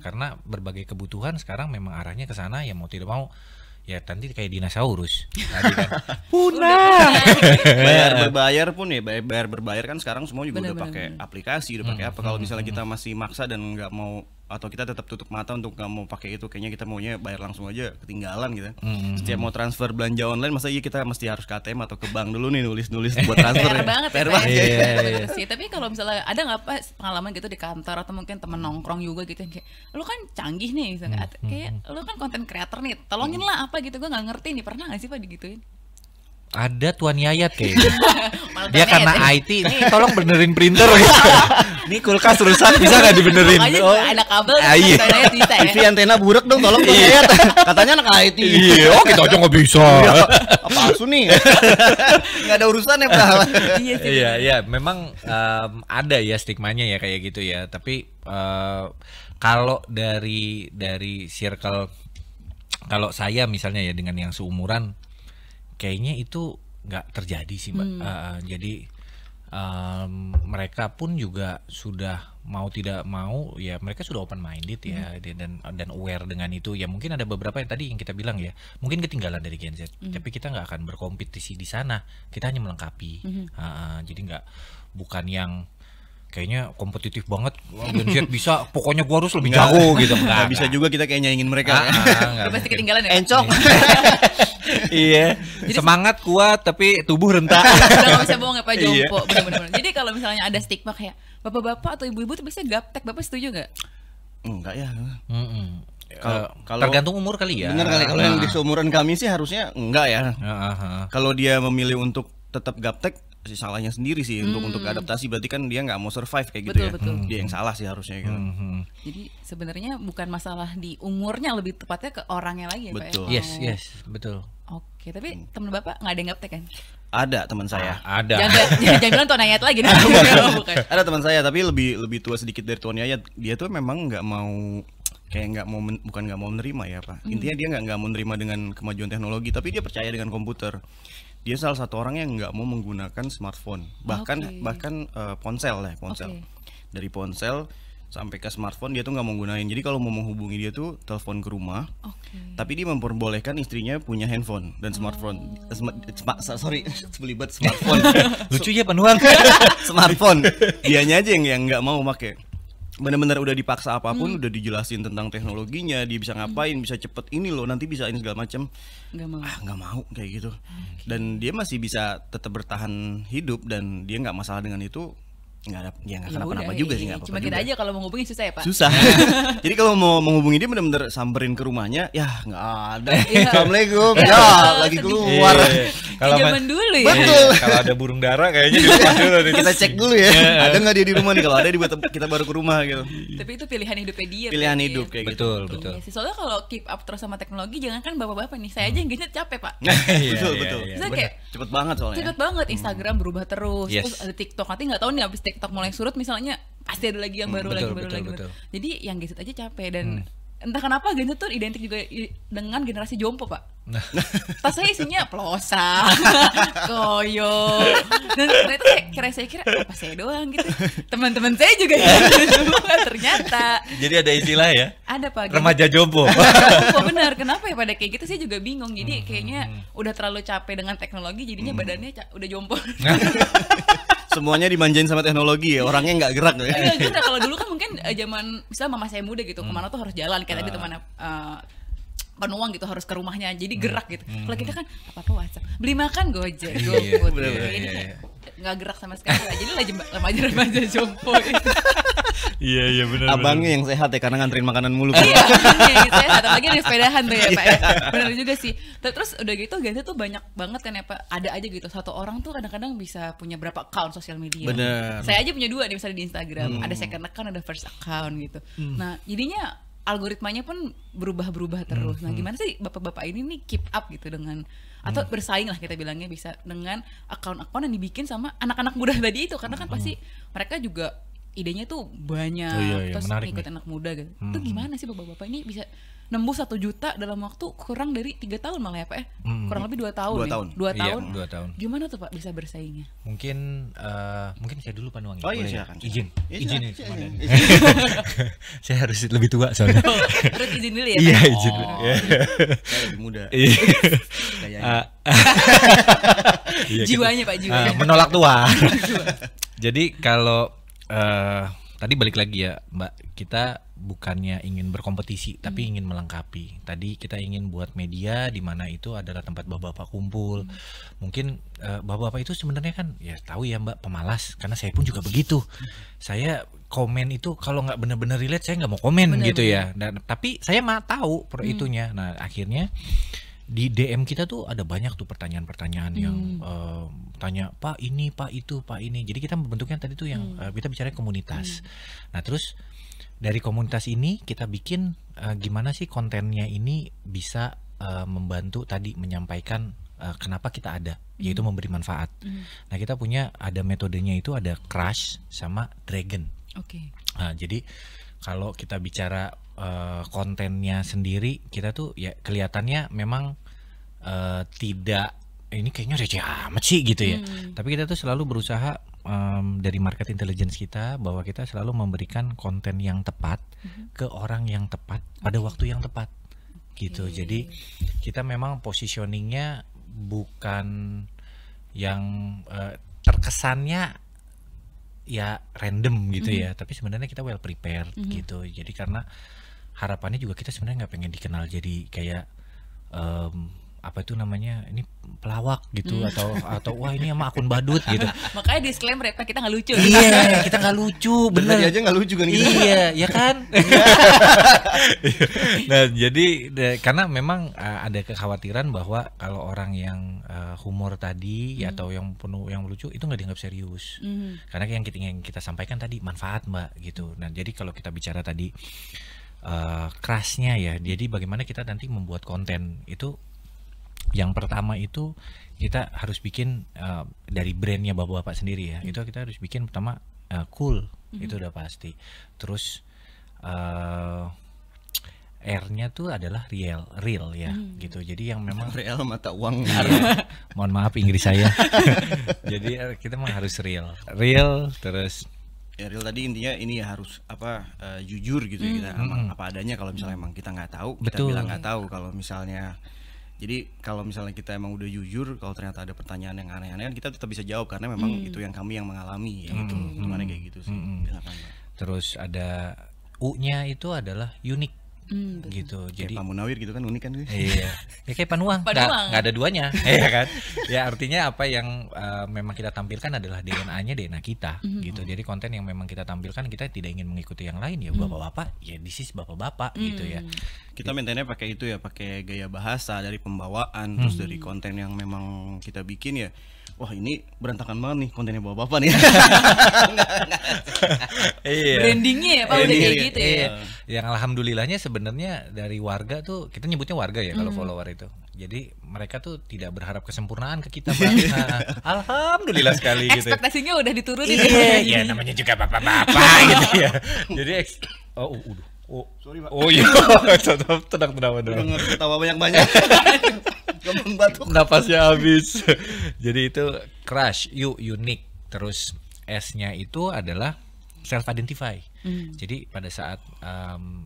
Karena berbagai kebutuhan sekarang memang arahnya ke sana, ya mau tidak mau. Ya nanti kayak dinosaurus tadi kan. Punah. Bayar berbayar kan sekarang semua juga udah pakai aplikasi, udah pakai apa. Kalau misalnya kita masih maksa dan nggak mau, atau kita tetap tutup mata untuk nggak mau pakai itu, kayaknya kita maunya bayar langsung aja, ketinggalan gitu. Setiap mau transfer belanja online, masa iya kita mesti harus ke ATM atau ke bank dulu nih nulis buat transfer. PR banget ya, PR Pak. banget. Bener sih. Tapi kalau misalnya ada nggak Pak pengalaman gitu di kantor atau mungkin temen nongkrong juga gitu yang kayak, lu kan canggih nih misalnya, kayak lu kan konten creator nih, tolongin lah apa gitu, gue nggak ngerti nih, pernah nggak sih Pak digituin? Ada Tuan Yayat kayaknya. Malah Dia Tuan karena Yayat. IT, nih tolong benerin printer gitu. Nih kulkas rusak, bisa nggak dibenerin? Makanya ada kabel iya. Tuan Yayat bisa ya. TV antena burak dong, tolong Tuan Yayat. Katanya anak IT. Iya, oh kita aja nggak bisa. Apa asu nih? Nggak ada urusannya padahal. Iya sih. Iya, iya, memang ada ya stigmanya ya kayak gitu ya. Tapi kalau dari circle, kalau saya misalnya ya dengan yang seumuran, kayaknya itu nggak terjadi sih Mbak. Jadi mereka pun juga sudah mau tidak mau ya mereka sudah open minded ya, dan aware dengan itu ya. Mungkin ada beberapa yang tadi yang kita bilang ya mungkin ketinggalan dari Gen Z, tapi kita nggak akan berkompetisi di sana, kita hanya melengkapi. Jadi bukan yang kayaknya kompetitif banget, Gen Z bisa pokoknya gua harus lebih jago gitu. Nggak bisa juga kita kayak nyaingin mereka. Lu pasti ketinggalan ya. Pak? Encok. Iya, semangat kuat tapi tubuh rentak. Udah gak bisa bohong ya Pak Iya. Jompo, bener-bener. Jadi kalau misalnya ada stigma kayak bapak-bapak atau ibu-ibu tuh biasanya gaptek, Bapak setuju nggak? Enggak ya. Kalau tergantung umur kali ya. Bener kali, kalau yang di seumuran kami sih harusnya enggak ya. Kalau dia memilih untuk tetap gaptek, sih salahnya sendiri sih untuk adaptasi, berarti kan dia nggak mau survive kayak gitu. Betul. Dia yang salah sih harusnya gitu. Jadi sebenarnya bukan masalah di umurnya, lebih tepatnya ke orangnya lagi ya Betul. Pak ya? Yes, betul. Oke, tapi temen Bapak nggak ada yang gaptek kan? Ada teman saya. Ada. Jangan bilang Tuan Yayat lagi. Bukan. Ada teman saya tapi lebih tua sedikit dari Tuan Yayat. Dia tuh memang nggak mau, kayak nggak mau bukan nggak mau menerima ya Pak. Intinya dia nggak mau menerima dengan kemajuan teknologi, tapi dia percaya dengan komputer. Dia salah satu orang yang nggak mau menggunakan smartphone, bahkan ponsel. Oke. Dari ponsel sampai ke smartphone dia tuh nggak mau gunain. Jadi kalau mau menghubungi dia tuh telepon ke rumah. Tapi dia memperbolehkan istrinya punya handphone dan smartphone. Sebelibet smartphone. Lucu ya penuang. Smartphone. Dianya aja yang nggak mau pakai. Benar-benar udah dipaksa apapun, udah dijelasin tentang teknologinya, dia bisa ngapain, bisa cepet ini loh, nanti bisa ini segala macam. Nggak mau kayak gitu. Dan dia masih bisa tetap bertahan hidup dan dia nggak masalah dengan itu. Nggak kenapa-napa juga sih, nggak apa-apa Cuma kita juga. aja kalau mau ngubungin susah ya Pak. Susah. Jadi kalau mau menghubungi dia benar-benar samperin ke rumahnya, ya nggak ada. Assalamualaikum. Ya lagi keluar. Kalau zaman dulu ya. Betul. Kalau ada burung dara kayaknya di rumah dulu nih. Kita cek dulu ya. Ada nggak dia di rumah nih? Kalau ada kita baru ke rumah gitu. Tapi itu pilihan hidupnya dia. Pilihan Pak, hidup ya. kayak gitu. Betul. Iya sih, soalnya kalau keep up terus sama teknologi, jangan kan bapak-bapak nih, saya aja yang gadget capek Pak. Betul. Misalnya kayak Cepet banget soalnya. cepet banget, Instagram berubah terus, Yes. terus ada TikTok, nanti nggak tahu nih abis TikTok mulai surut misalnya pasti ada lagi yang baru betul. Jadi yang gadget aja capek dan entah kenapa gadget tuh identik juga dengan generasi jompo Pak. Tas saya isinya plosa, koyo, dan ternyata saya kira apa saya doang gitu. Teman-teman saya juga ya, ternyata. Jadi ada istilah ya. Ada Pak. Remaja jompo. Jompo benar. Kenapa ya pada kayak gitu saya juga bingung. Jadi kayaknya udah terlalu capek dengan teknologi, jadinya badannya udah jompo. Semuanya dimanjain sama teknologi ya, orangnya nggak gerak ya. Iya gitu. Kalau dulu kan mungkin zaman misalnya mama saya muda gitu, kemana tuh harus jalan kayak tadi teman penuang gitu, harus ke rumahnya, jadi gerak gitu. Kalau kita kan apa WhatsApp, beli makan Gojek, GoFood. Ini kayak nggak gerak sama sekali lah. Jadi remaja jompo gitu. Iya benar. Abangnya yang sehat ya karena nganterin makanan mulu. Iya, gitu ya. Apalagi ada sepedahan tuh ya Pak ya. Benar juga sih. Terus udah gitu Gen Z tuh banyak banget kan ya Pak. Ada aja gitu, satu orang tuh kadang-kadang bisa punya berapa account sosial media. Bener. Saya aja punya 2 nih misalnya di Instagram. Ada second account, ada first account gitu. Nah jadinya algoritmanya pun berubah-berubah terus. Nah gimana sih bapak-bapak ini nih keep up gitu dengan, atau bersaing lah kita bilangnya, bisa dengan account-account yang dibikin sama anak-anak muda tadi itu. Karena kan pasti mereka juga idenya tuh banyak, terus ngikut anak muda gitu. Itu gimana sih bapak-bapak ini bisa nembus 1 juta dalam waktu kurang dari 3 tahun malah ya Pak ya? Kurang lebih 2 tahun. 2 tahun. 2 tahun. Iya, 2 tahun. Gimana tuh Pak bisa bersaingnya? Mungkin saya dulu Panuang. Oh iya, Boleh? silakan. Izin Silakan. nih kemarin. Saya harus lebih tua soalnya. Terus izin dulu ya Pak? Iya izin. Saya lebih muda. Iya. Kayaknya. Iya, Jiwanya Pak, jiwanya. menolak tua. Jadi kalau tadi balik lagi ya Mbak, kita bukannya ingin berkompetisi tapi ingin melengkapi. Tadi kita ingin buat media di mana itu adalah tempat bapak-bapak kumpul. Mungkin bapak-bapak itu sebenarnya kan ya tahu ya Mbak, pemalas, karena saya pun juga begitu. Saya komen itu kalau nggak benar-benar relate saya nggak mau komen gitu ya. Dan tapi saya mah tahu itunya. Nah akhirnya di DM kita tuh ada banyak tuh pertanyaan-pertanyaan yang tanya Pak ini, Pak itu, Pak ini. Jadi kita membentuknya tadi tuh yang kita bicara komunitas. Nah terus dari komunitas ini kita bikin gimana sih kontennya ini bisa membantu tadi menyampaikan kenapa kita ada, yaitu memberi manfaat. Nah kita punya ada metodenya itu ada Crush sama Dragon. Oke. Nah jadi kalau kita bicara kontennya sendiri, kita tuh ya kelihatannya memang tidak ini kayaknya receh amat sih gitu ya. Tapi kita tuh selalu berusaha dari market intelligence kita bahwa kita selalu memberikan konten yang tepat ke orang yang tepat pada waktu yang tepat gitu. Jadi kita memang positioningnya bukan yang terkesannya ya random gitu ya, tapi sebenarnya kita well prepared gitu. Jadi karena harapannya juga kita sebenarnya nggak pengen dikenal jadi kayak apa itu namanya ini pelawak gitu atau wah ini sama akun badut gitu. Makanya disclaimer ya, Pak, kita nggak lucu. Iya, kita nggak lucu, bener. Tadi aja nggak lucu kan gitu. Iya, ya kan. Nah, jadi karena memang ada kekhawatiran bahwa kalau orang yang humor tadi atau yang penuh yang lucu itu nggak dianggap serius. Karena yang kita sampaikan tadi manfaat, Mbak, gitu. Nah, jadi kalau kita bicara tadi crushnya ya, jadi bagaimana kita nanti membuat konten itu. Yang pertama itu kita harus bikin dari brandnya bapak-bapak sendiri ya. Itu kita harus bikin pertama cool, itu udah pasti. Terus R-nya tuh adalah real ya gitu. Jadi yang memang real mata uang. Mohon maaf Inggris saya. Jadi kita memang harus real terus. Ya real tadi intinya ini ya harus jujur gitu ya, kita apa adanya. Kalau misalnya emang kita nggak tahu, kita bilang nggak tahu. Kalau misalnya jadi kalau misalnya kita emang udah jujur, kalau ternyata ada pertanyaan yang aneh-aneh kan kita tetap bisa jawab karena memang itu yang kami yang mengalami ya gitu. Gimana kayak gitu sih. Terus ada U-nya itu adalah unik. Gitu. Jadi Pak Munawir gitu kan unik kan. Iya. Ya kayak panuang. Nggak ada duanya. Iya kan? Ya artinya apa yang memang kita tampilkan adalah DNA-nya DNA kita gitu. Jadi konten yang memang kita tampilkan kita tidak ingin mengikuti yang lain ya bapak-bapak ya this is bapak-bapak gitu ya. Kita maintainnya pakai itu ya, pakai gaya bahasa dari pembawaan terus dari konten yang memang kita bikin ya. Wah ini berantakan banget nih kontennya bapak-bapak nih. Iya. Brandingnya ya Pak udah kayak gitu ya. Yang alhamdulillahnya sebenarnya dari warga tuh, kita nyebutnya warga ya kalau follower itu. Jadi mereka tuh tidak berharap kesempurnaan ke kita, Bang. Nah, alhamdulillah sekali gitu. Ekspektasinya udah diturunin. Iya, namanya juga bapak-bapak gitu ya. Jadi Sorry, Pak. Oh iya, tenang. Udah ketawa banyak-banyak. Gampang batuk. Napasnya habis. Jadi itu crush, unik. Terus S-nya itu adalah self identify. Jadi pada saat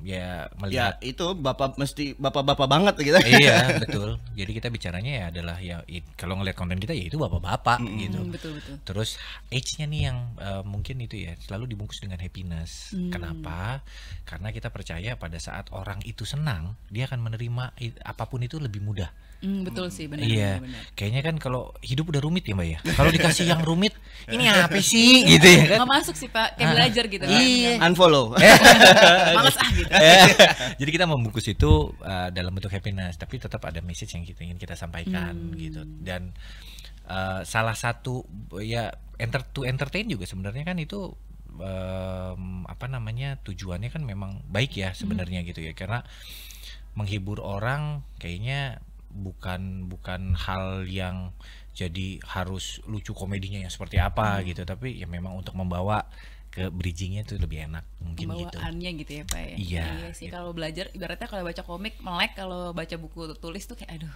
ya melihat itu bapak mesti bapak-bapak banget gitu. Iya betul. Jadi kita bicaranya ya adalah ya kalau ngelihat konten kita ya itu bapak-bapak gitu. Betul. Terus H-nya nih yang mungkin itu ya selalu dibungkus dengan happiness. Kenapa? Karena kita percaya pada saat orang itu senang dia akan menerima apapun itu lebih mudah. Betul sih, benar. Iya, kayaknya kan kalau hidup udah rumit ya Mbak ya. Kalau dikasih yang rumit, ini apa sih gitu ya kan? Nggak masuk sih Pak, kayak belajar gitu. Iya. Unfollow. Males gitu. Jadi kita membungkus itu dalam bentuk happiness, tapi tetap ada message yang kita ingin kita sampaikan gitu. Dan salah satu ya to entertain juga sebenarnya kan itu tujuannya kan memang baik ya sebenarnya gitu ya. Karena menghibur orang kayaknya bukan hal yang jadi harus lucu komedinya yang seperti apa gitu, tapi ya memang untuk membawa ke bridgingnya itu lebih enak mungkin gitu. Pembawaannya gitu ya Pak ya. Iya sih gitu. Kalau belajar ibaratnya kalau baca komik melek, kalau baca buku tulis tuh kayak aduh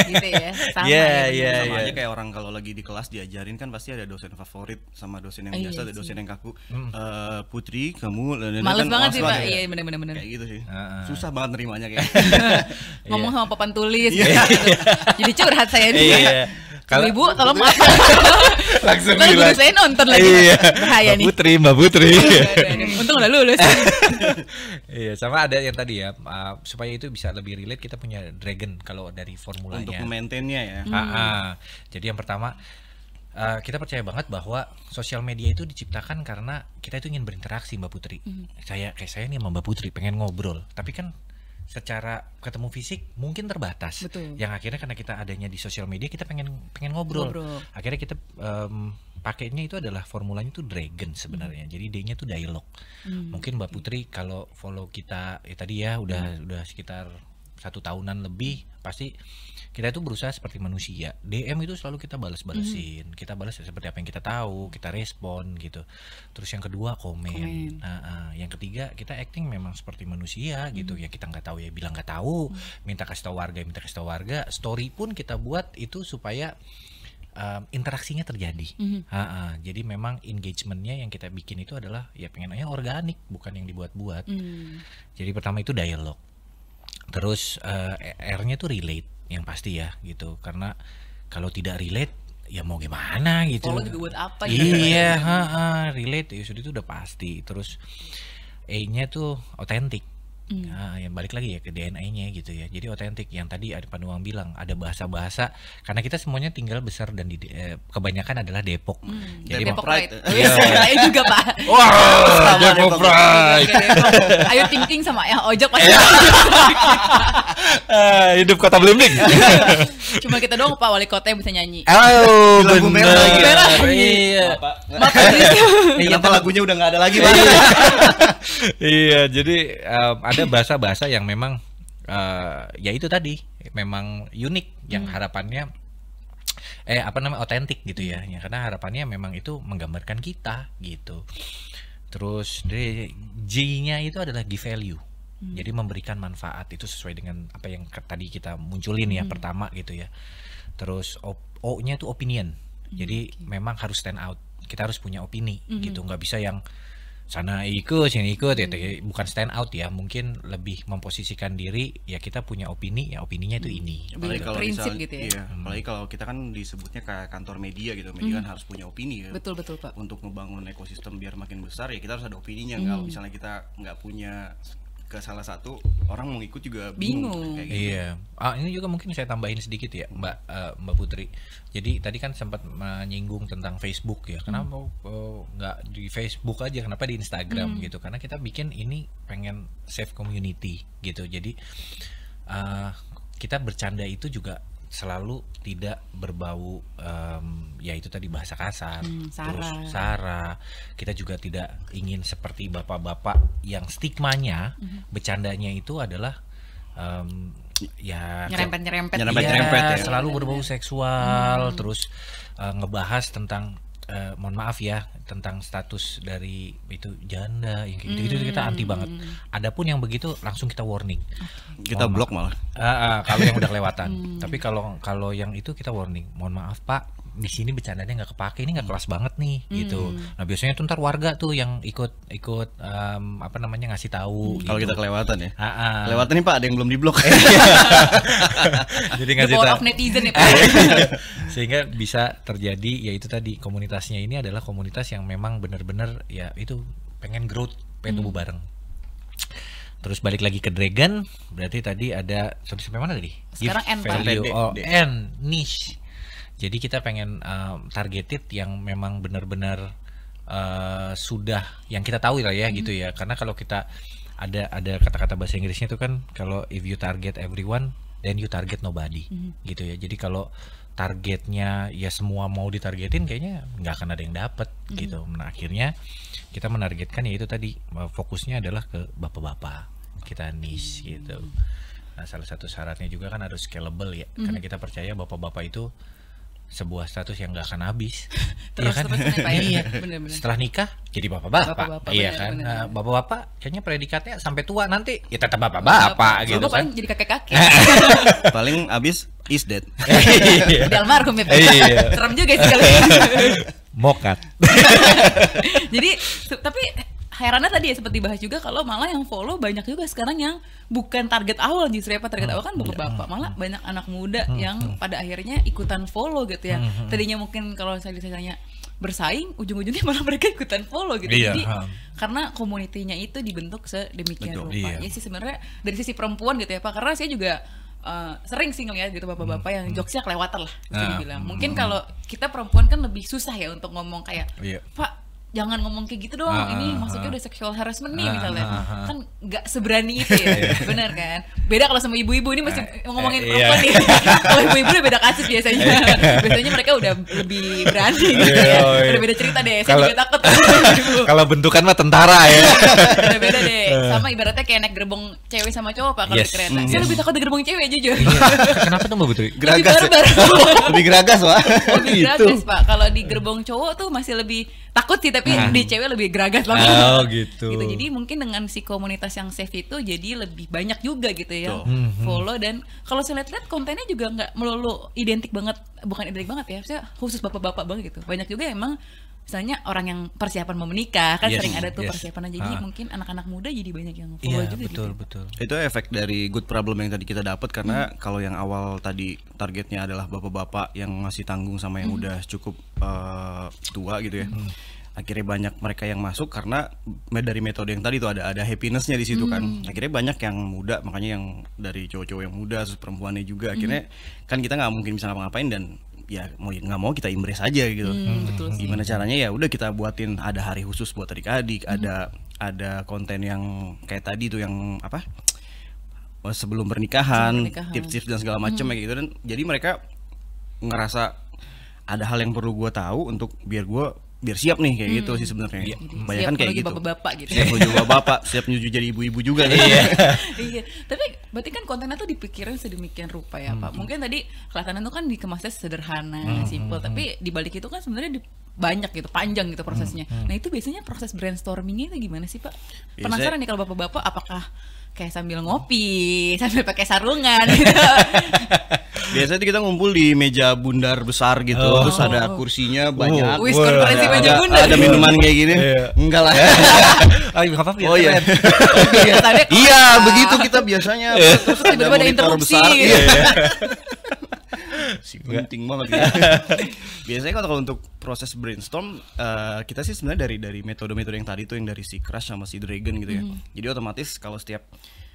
gitu ya. Sama sama aja kayak orang kalau lagi di kelas diajarin kan pasti ada dosen favorit sama dosen yang biasa, ada dosen yang kaku. Putri kamu males kan banget sih Pak. Ya. Iya benar. Kayak gitu sih. Susah banget nerimanya kayak. Ngomong sama papan tulis gitu. Jadi curhat saya nih. Iya. Kalau Ibu tolong maaf. Langsung guru saya nonton lagi. Bahaya nih. Mbak Putri. Untung udah lulus. Iya, sama ada yang tadi ya, supaya itu bisa lebih relate kita punya Dragon kalau dari formulanya. Untuk maintainnya ya. Jadi yang pertama kita percaya banget bahwa sosial media itu diciptakan karena kita itu ingin berinteraksi Mbak Putri. Kayak saya nih sama Mbak Putri pengen ngobrol, tapi kan secara ketemu fisik mungkin terbatas. Betul. Yang akhirnya karena kita adanya di sosial media kita pengen ngobrol. Akhirnya kita pakainya itu adalah formulanya itu Dragon sebenarnya. Jadi D-nya tuh dialog. Mungkin Mbak Putri kalau follow kita tadi ya udah sekitar 1 tahunan lebih, pasti kita itu berusaha seperti manusia. DM itu selalu kita balesin, kita balas seperti apa yang kita tahu, kita respon gitu. Terus yang kedua komen. Yang ketiga kita acting memang seperti manusia gitu. Ya kita nggak tahu ya bilang nggak tahu, minta kasih tahu warga, story pun kita buat itu supaya interaksinya terjadi. Jadi memang engagementnya yang kita bikin itu adalah ya pengennya organik, bukan yang dibuat-buat. Jadi pertama itu dialog. Terus R-nya tuh relate yang pasti ya gitu, karena kalau tidak relate ya mau gimana gitu. Follow juga buat apa iya, relate ya sudah itu udah pasti. Terus E-nya tuh otentik. Yang balik lagi ya ke DNA-nya gitu ya. Jadi otentik, yang tadi ada Panuang bilang ada bahasa-bahasa, karena kita semuanya tinggal besar dan di kebanyakan adalah Depok. Jadi Depok Pride. Iya. Saya juga Pak. Wah, Depok Pride. Ayo ting sama yang ojek pasti. Hidup kota Blimbing. Cuma kita doang Pak wali kota yang bisa nyanyi. Oh, lagu merah lagi. Iya. Kenapa lagunya udah nggak ada lagi, Pak? Iya, jadi ada bahasa-bahasa yang memang ya itu tadi memang unik, yang harapannya otentik gitu ya. Karena harapannya memang itu menggambarkan kita gitu. Terus G-nya itu adalah give value. Jadi memberikan manfaat, itu sesuai dengan apa yang tadi kita munculin ya pertama gitu ya. Terus O-nya itu opinion. Jadi memang harus stand out. Kita harus punya opini gitu, nggak bisa yang sana ikut sini ikut ya, bukan stand out ya, mungkin lebih memposisikan diri ya, kita punya opini ya, opininya itu ini. Apalagi kalau prinsip gitu ya. Iya, apalagi kalau kita kan disebutnya kayak kantor media gitu, media kan harus punya opini ya. Betul Pak. Untuk membangun ekosistem biar makin besar ya kita harus ada opininya. Kalau misalnya kita nggak punya ke salah satu, orang mau ikut juga bingung. Kayak gitu. Iya. Ini juga mungkin saya tambahin sedikit ya, Mbak Putri. Jadi tadi kan sempat menyinggung tentang Facebook ya. Kenapa nggak di Facebook aja? Kenapa di Instagram gitu? Karena kita bikin ini pengen save community gitu. Jadi kita bercanda itu juga selalu tidak berbau ya itu tadi bahasa kasar, terus sara. Kita juga tidak ingin seperti bapak-bapak yang stigmanya bercandanya itu adalah ya nyerempet ya. Selalu berbau seksual, terus ngebahas tentang mohon maaf ya, tentang status dari itu janda yang kayak gitu, kita anti banget. Adapun yang begitu langsung kita warning. Kita blok malah. Kalau yang udah kelewatan. Tapi kalau yang itu kita warning. Mohon maaf Pak, di sini bercandanya nggak kepake, ini nggak kelas banget nih gitu. Nah biasanya tuh ntar warga tuh yang ikut ngasih tahu. Kalau gitu. kita kelewatan ya. Kelewatan nih Pak, ada yang belum diblok. Jadi ngasih tahu. tahu. Of netizen ya Pak. Sehingga bisa terjadi ya itu tadi, komunitasnya ini adalah komunitas yang memang benar-benar ya itu pengen growth, pengen tumbuh bareng. Terus balik lagi ke Dragon, berarti tadi ada sampai mana tadi? Sekarang N, value N niche. Jadi kita pengen targeted yang memang benar-benar sudah yang kita tahu lah ya gitu ya. Karena kalau kita ada kata-kata bahasa Inggrisnya itu kan, kalau if you target everyone then you target nobody gitu ya. Jadi kalau targetnya ya semua mau ditargetin, kayaknya nggak akan ada yang dapat gitu. Nah akhirnya kita menargetkan ya itu tadi, fokusnya adalah ke bapak-bapak, kita niche gitu. Nah salah satu syaratnya juga kan harus scalable ya, karena kita percaya bapak-bapak itu sebuah status yang nggak akan habis. Terus kan? Pak ya. Iya. Bener-bener. Setelah nikah jadi bapak-bapak. Iya kan. Bener. Bapak-bapak kayaknya predikatnya sampai tua nanti ya tetap bapak-bapak gitu kan. Paling jadi kakek-kakek. Paling abis is dead. Udah almarhum ya Pak. Iya. Serem juga sih kalau Mokat. Jadi tapi herannya tadi ya sempat dibahas juga, kalau malah yang follow banyak juga sekarang yang bukan target awal, justru apa target awal kan bapak-bapak, malah banyak anak muda yang pada akhirnya ikutan follow gitu ya. Tadinya mungkin kalau saya ditanya bersaing, ujung-ujungnya malah mereka ikutan follow gitu. Jadi karena komunitinya itu dibentuk sedemikian rupa. Ya sih sebenarnya dari sisi perempuan gitu ya Pak, karena saya juga sering sih ngeliat gitu bapak-bapak yang jokesnya kelewatan lah bisa dibilang. Mungkin kalau kita perempuan kan lebih susah ya untuk ngomong kayak Pak jangan ngomong kayak gitu dong, ini maksudnya udah sexual harassment nih misalnya. Kan nggak seberani itu ya, benar kan? Beda kalau sama ibu-ibu, ini masih ngomongin perempuan nih. Kalau ibu-ibu udah beda kasus biasanya. Biasanya mereka udah lebih berani gitu ya. Udah beda cerita deh, saya juga takut. Kalau bentukan mah tentara ya. Udah beda deh, sama ibaratnya kayak naik gerbong cewek sama cowok Pak kalau di kereta. Saya lebih takut di gerbong cewek jujur. Kenapa tuh Mbak Putri? Geragas. Lebih geragas, Pak. Lebih geragas, Pak. Kalau di gerbong cowok tuh masih lebih takut sih, tapi di cewek lebih geragas lah. Oh gitu. Jadi mungkin dengan si komunitas yang safe itu jadi lebih banyak juga gitu ya follow, dan kalau saya lihat kontennya juga nggak melulu identik banget, bukan identik banget ya, saya khusus bapak-bapak banget gitu. Banyak juga emang misalnya orang yang persiapan mau menikah kan sering ada tuh persiapan, jadi mungkin anak-anak muda jadi banyak yang follow juga betul, gitu. Betul. Itu efek dari good problem yang tadi kita dapat, karena kalau yang awal tadi targetnya adalah bapak-bapak yang masih tanggung sama yang udah cukup tua gitu ya. Akhirnya banyak mereka yang masuk karena dari metode yang tadi tuh ada happiness-nya di situ kan. Akhirnya banyak yang muda, makanya yang dari cowok-cowok yang muda, terus perempuannya juga. Akhirnya kan kita nggak mungkin bisa ngapa-ngapain, dan ya mau nggak mau kita impress aja gitu. Betul sih. Gimana caranya, ya udah kita buatin ada hari khusus buat adik-adik, ada konten yang kayak tadi tuh yang apa? Sebelum pernikahan, tips-tips dan segala macam kayak gitu, dan jadi mereka ngerasa ada hal yang perlu gue tahu untuk biar siap nih kayak gitu sih sebenarnya. Banyak kayak gitu. Bapak-bapak gitu. Siap menuju bapak, siap menuju jadi ibu-ibu juga kan. Iya. Tapi berarti kan kontennya tuh dipikirin sedemikian rupa ya Pak. Mungkin tadi kelihatannya tuh kan dikemasnya sederhana, simple, tapi di balik itu kan sebenarnya banyak gitu, panjang gitu prosesnya. Nah itu biasanya proses brainstormingnya itu gimana sih Pak? Penasaran nih kalau bapak-bapak, apakah kayak sambil ngopi, sambil pakai sarungan gitu? Biasanya kita ngumpul di meja bundar besar gitu, terus ada kursinya banyak. Wis konferensi meja bundar. Ada minuman kayak gini. Enggak lah. Oh iya. Iya, begitu kita biasanya. Terus tiba-tiba ada interupsi. Penting banget gitu. Biasanya kalau untuk proses brainstorm, kita sih sebenarnya dari metode-metode yang tadi tuh, yang dari si Crush sama si Dragon gitu ya. Jadi otomatis kalau setiap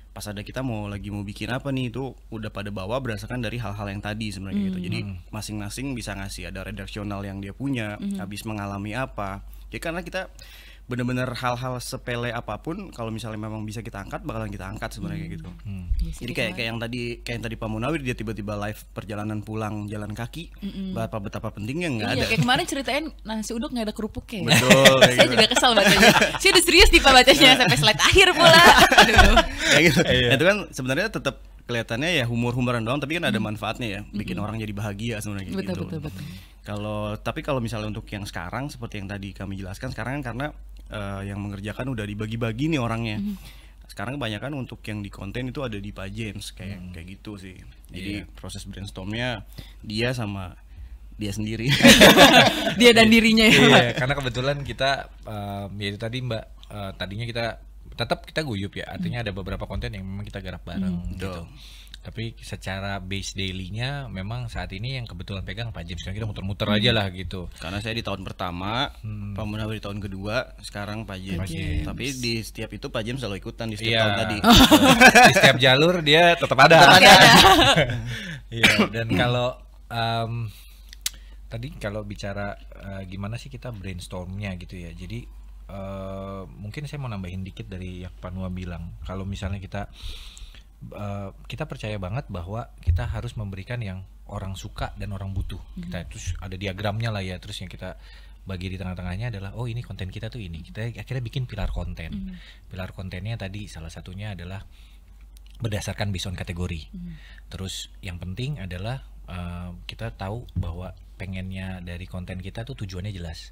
pas ada kita mau bikin apa nih, itu udah pada bawa berdasarkan dari hal-hal yang tadi sebenarnya gitu. Jadi masing-masing bisa ngasih ada redaksional yang dia punya, habis mengalami apa. Ya karena kita benar-benar hal-hal sepele apapun, kalau misalnya memang bisa kita angkat, bakalan kita angkat sebenarnya gitu. Jadi kayak yang tadi Pak Munawir, dia tiba-tiba live perjalanan pulang jalan kaki, betapa pentingnya nggak ada. Kayak kemarin ceritain nasi uduk nggak ada kerupuknya. Betul. Saya juga kesal bacanya. Saya udah serius nih Pak bacanya sampai slide akhir pula. Aduh. Kayak gitu. Itu kan sebenarnya tetap kelihatannya ya humor-humoran doang, tapi kan ada manfaatnya ya, bikin orang jadi bahagia sebenarnya gitu. Betul. Tapi kalau misalnya untuk yang sekarang, seperti yang tadi kami jelaskan, sekarang kan karena yang mengerjakan udah dibagi-bagi nih orangnya. Sekarang kebanyakan untuk yang di konten itu ada di Pak James kayak gitu sih. Jadi proses brainstormnya dia sama dia sendiri. Dia dan dirinya ya. Iya, karena kebetulan kita ya itu tadi Mbak, tadinya kita guyup ya. Artinya ada beberapa konten yang memang kita garap bareng gitu. Tapi secara base daily-nya memang saat ini yang kebetulan pegang Pak James, kan kita muter-muter aja lah gitu. Karena saya di tahun pertama, Pak Munawir di tahun kedua, sekarang Pak James. Tapi di setiap itu Pak James selalu ikutan di setiap tahun tadi. Di setiap jalur dia tetap ada. Iya, dan kalau tadi kalau bicara gimana sih kita brainstormnya gitu ya. Jadi mungkin saya mau nambahin dikit dari yang Pak Nua bilang. Kalau misalnya kita percaya banget bahwa kita harus memberikan yang orang suka dan orang butuh. Kita terus ada diagramnya lah ya, terus yang kita bagi di tengah-tengahnya adalah ini konten kita tuh ini. Kita akhirnya bikin pilar konten. Pilar kontennya tadi salah satunya adalah berdasarkan based on kategori. Terus yang penting adalah kita tahu bahwa pengennya dari konten kita tuh tujuannya jelas.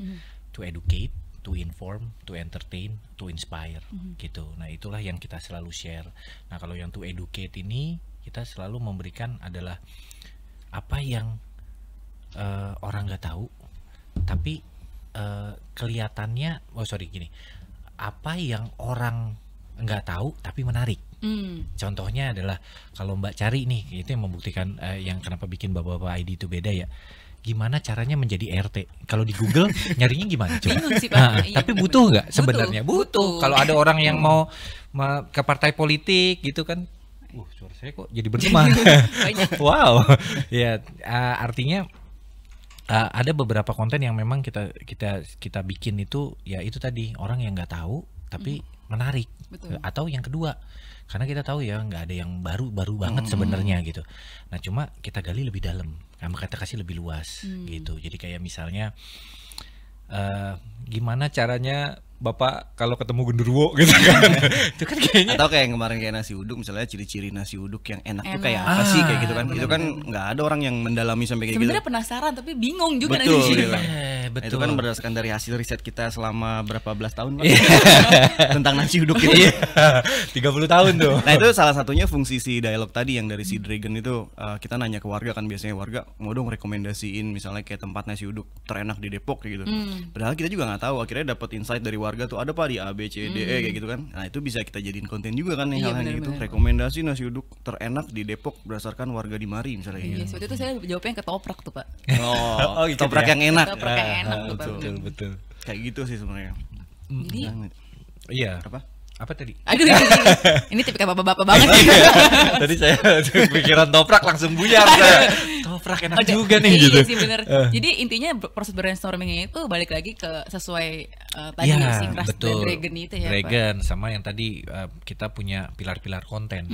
To educate, to inform, to entertain, to inspire gitu. Nah itulah yang kita selalu share. Nah kalau yang to educate ini kita selalu memberikan adalah apa yang orang nggak tahu, tapi kelihatannya, apa yang orang nggak tahu tapi menarik. Contohnya adalah kalau Mbak cari nih, itu yang membuktikan yang kenapa bikin bapak-bapak ID itu beda ya. Gimana caranya menjadi RT? Kalau di Google nyarinya gimana coba? Sih, Pak. Tapi butuh nggak sebenarnya? Butuh. Kalau ada orang yang mau ke partai politik gitu kan, suara saya kok jadi bergema. Wow. Ya, artinya ada beberapa konten yang memang kita bikin itu ya itu tadi orang yang nggak tahu tapi menarik. Betul. Atau yang kedua karena kita tahu ya nggak ada yang baru banget sebenarnya gitu. Nah cuma kita gali lebih dalam, kita kasih lebih luas gitu. Jadi kayak misalnya gimana caranya Bapak kalau ketemu genderuwo gitu kan. Itu kan kayaknya atau kayak kemarin kayak nasi uduk, misalnya ciri-ciri nasi uduk yang enak tuh kayak apa sih kayak gitu kan. Itu kan nggak ada orang yang mendalami sampai kayak Sebenarnya gitu. penasaran tapi bingung juga Betul, nasi gitu. uduk. betul. Itu kan berdasarkan dari hasil riset kita selama berapa belas tahun Pak, tentang nasi uduk gitu. 30 tahun tuh. Nah itu salah satunya fungsi si dialog tadi yang dari si Dragon itu, kita nanya ke warga kan, biasanya warga mau dong rekomendasiin misalnya kayak tempat nasi uduk terenak di Depok kayak gitu. Padahal kita juga nggak tahu, akhirnya dapat insight dari warga tuh ada Pak di A B C D E kayak gitu kan. Nah itu bisa kita jadiin konten juga kan nih Iya, hal-hal gitu. benar-benar. Rekomendasi nasi uduk terenak di Depok berdasarkan warga di Mari misalnya kayak Iya, gitu. waktu itu saya jawabnya ketoprak tuh Pak. Oh, gitu toprak ya. yang enak. Ketoprak yang enak tuh Pak. Betul. Kayak gitu sih sebenarnya. Jadi, Iya. Apa tadi? aduh ini tipikal bapak-bapak banget. Tadi saya pikiran toprak langsung buyar saya. Toprak enak juga nih Iya gitu. sih bener. Jadi intinya proses brainstormingnya itu balik lagi ke sesuai tadi Iya, si Crush betul. dan Dragon itu ya Pak. Dragon sama yang tadi kita punya pilar-pilar konten.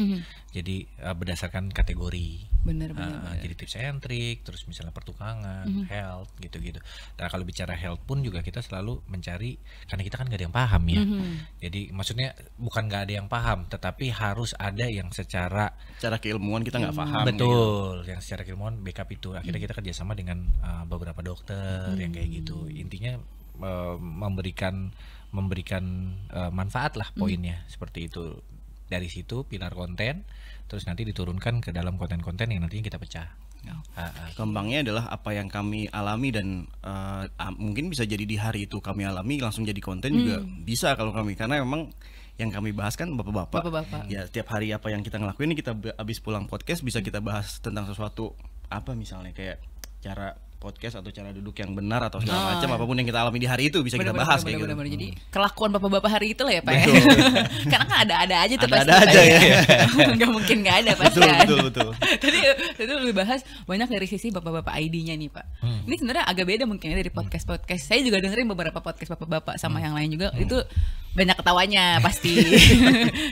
Jadi berdasarkan kategori. Bener. Jadi tips and trick, terus misalnya pertukangan, health gitu-gitu. Nah kalau bicara health pun juga kita selalu mencari, karena kita kan nggak ada yang paham ya. Jadi maksudnya bukan nggak ada yang paham, tetapi harus ada yang secara Cara keilmuan kita nggak paham. betul, yang secara keilmuan backup itu. Akhirnya kita kerjasama dengan beberapa dokter yang kayak gitu. Intinya memberikan manfaat lah poinnya seperti itu. Dari situ pilar konten, terus nanti diturunkan ke dalam konten-konten yang nantinya kita pecah. Kembangnya adalah apa yang kami alami dan mungkin bisa jadi di hari itu kami alami langsung jadi konten juga bisa kalau kami, karena memang yang kami bahas kan bapak-bapak. Ya setiap hari apa yang kita ngelakuin, kita habis pulang podcast bisa kita bahas tentang sesuatu apa misalnya kayak cara podcast atau cara duduk yang benar atau segala macam apapun yang kita alami di hari itu bisa kita bahas kayak gitu. Jadi kelakuan bapak-bapak hari itu lah ya Pak ya. Karena kan ada aja tuh pasti. Ada aja ya. Nggak mungkin nggak ada pasti. Betul. Tadi lebih bahas banyak dari sisi bapak-bapak ID-nya nih Pak. Ini sebenarnya agak beda mungkin ya dari podcast. Saya juga dengerin beberapa podcast bapak-bapak sama yang lain juga. Itu banyak ketawanya pasti.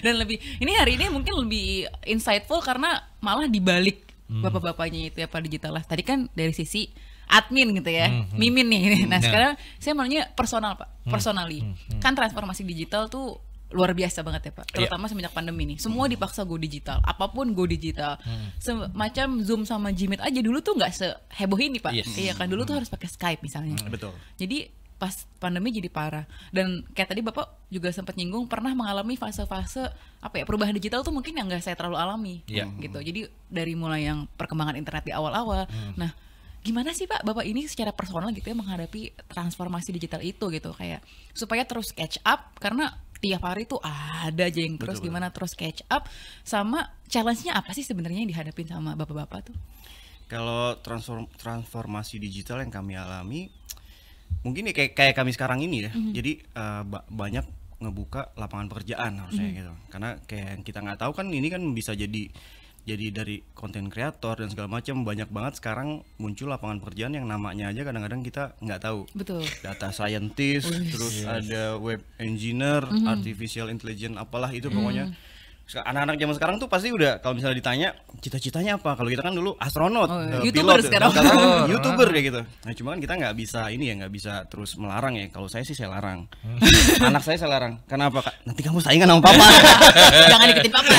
Dan ini hari ini mungkin lebih insightful karena malah dibalik bapak-bapaknya itu ya Pak digital lah. Tadi kan dari sisi admin gitu ya, mimin nih. Nah sekarang saya mau nanya personal Pak, personally. Kan transformasi digital tuh luar biasa banget ya Pak, terutama semenjak pandemi nih. Semua dipaksa go digital, apapun go digital. Semacam Zoom sama Jimit aja dulu tuh nggak seheboh ini Pak. Iya kan dulu tuh harus pakai Skype misalnya. Betul. Jadi pas pandemi jadi parah. Dan kayak tadi Bapak juga sempat nyinggung pernah mengalami fase-fase apa ya, perubahan digital tuh mungkin yang nggak saya terlalu alami gitu. Jadi dari mulai yang perkembangan internet di awal-awal. Nah gimana sih Pak Bapak ini secara personal gitu ya menghadapi transformasi digital itu gitu, kayak supaya terus catch up karena tiap hari tuh ada aja yang terus gimana terus catch up, sama challenge-nya apa sih sebenarnya yang dihadapin sama bapak-bapak tuh? Kalau transformasi digital yang kami alami mungkin ya kayak kami sekarang ini ya. Jadi banyak ngebuka lapangan pekerjaan harusnya gitu. Karena kayak yang kita nggak tahu kan ini kan bisa jadi dari konten kreator dan segala macam, banyak banget sekarang muncul lapangan pekerjaan yang namanya aja kadang-kadang kita nggak tahu. Betul. Data scientist, terus ada web engineer, artificial intelligence, apalah itu pokoknya. Anak-anak zaman sekarang tuh pasti udah kalau misalnya ditanya cita-citanya apa, kalau kita kan dulu astronot, YouTuber pilot, sekarang YouTuber kayak gitu. Nah cuman kita nggak bisa nggak bisa terus melarang ya. Kalau saya sih saya larang, anak saya larang. Kenapa Kak? Nanti kamu saingan sama papa. Jangan ikutin papa.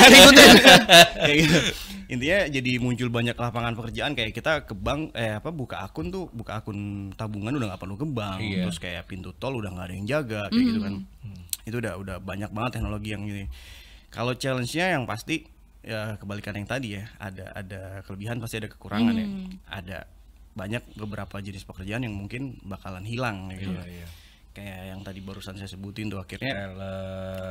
Kayak gitu. Intinya jadi muncul banyak lapangan pekerjaan, kayak kita ke bank buka akun tabungan udah nggak perlu ke bank, terus kayak pintu tol udah nggak ada yang jaga kayak gitu kan. Itu udah banyak banget teknologi yang ini. Kalau challenge-nya yang pasti ya kebalikan yang tadi ya, ada kelebihan pasti ada kekurangan ya. Ada banyak beberapa jenis pekerjaan yang mungkin bakalan hilang gitu. Kayak yang tadi barusan saya sebutin tuh akhirnya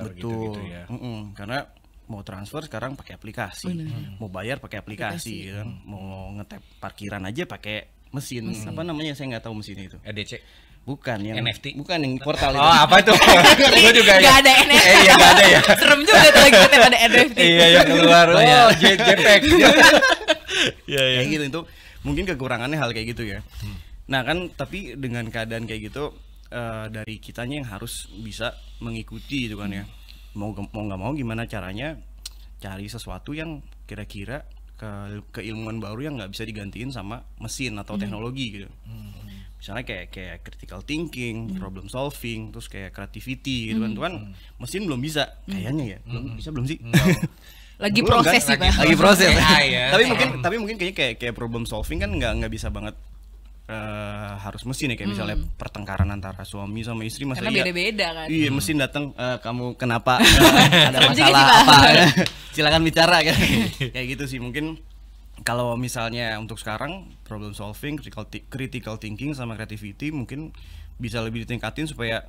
betul gitu ya. Karena mau transfer sekarang pakai aplikasi, mau bayar pakai aplikasi gitu kan. Mau ngetap parkiran aja pakai mesin. Apa namanya saya nggak tahu mesinnya itu. EDC. Bukan yang NFT. Bukan yang portal itu. Oh, apa itu? Gue juga Gak ada NFT. Iya, gak ada ya. Serem juga tuh lagi kita pada NFT. Iya, yang keluar. Oh, JPEG. Kayak gitu itu mungkin kekurangannya hal kayak gitu ya. Nah kan tapi dengan keadaan kayak gitu dari kitanya yang harus bisa mengikuti gitu kan ya. Mau nggak mau gimana caranya cari sesuatu yang kira-kira keilmuan baru yang nggak bisa digantiin sama mesin atau teknologi gitu. Misalnya kayak critical thinking, problem solving, terus kayak creativity gitu kan. Tuh kan mesin belum bisa kayaknya ya. Belum sih? Lagi Belum, proses kan? sih Pak. Lagi proses. Ya. Tapi mungkin kayaknya kayak problem solving kan nggak bisa banget harus mesin ya, kayak misalnya pertengkaran antara suami sama istri masa Karena iya beda-beda kan. iya mesin datang kamu kenapa ada Serem juga masalah sih, Pak. apa silakan bicara kan kayak gitu sih. Mungkin kalau misalnya untuk sekarang problem solving, critical thinking sama creativity mungkin bisa lebih ditingkatin supaya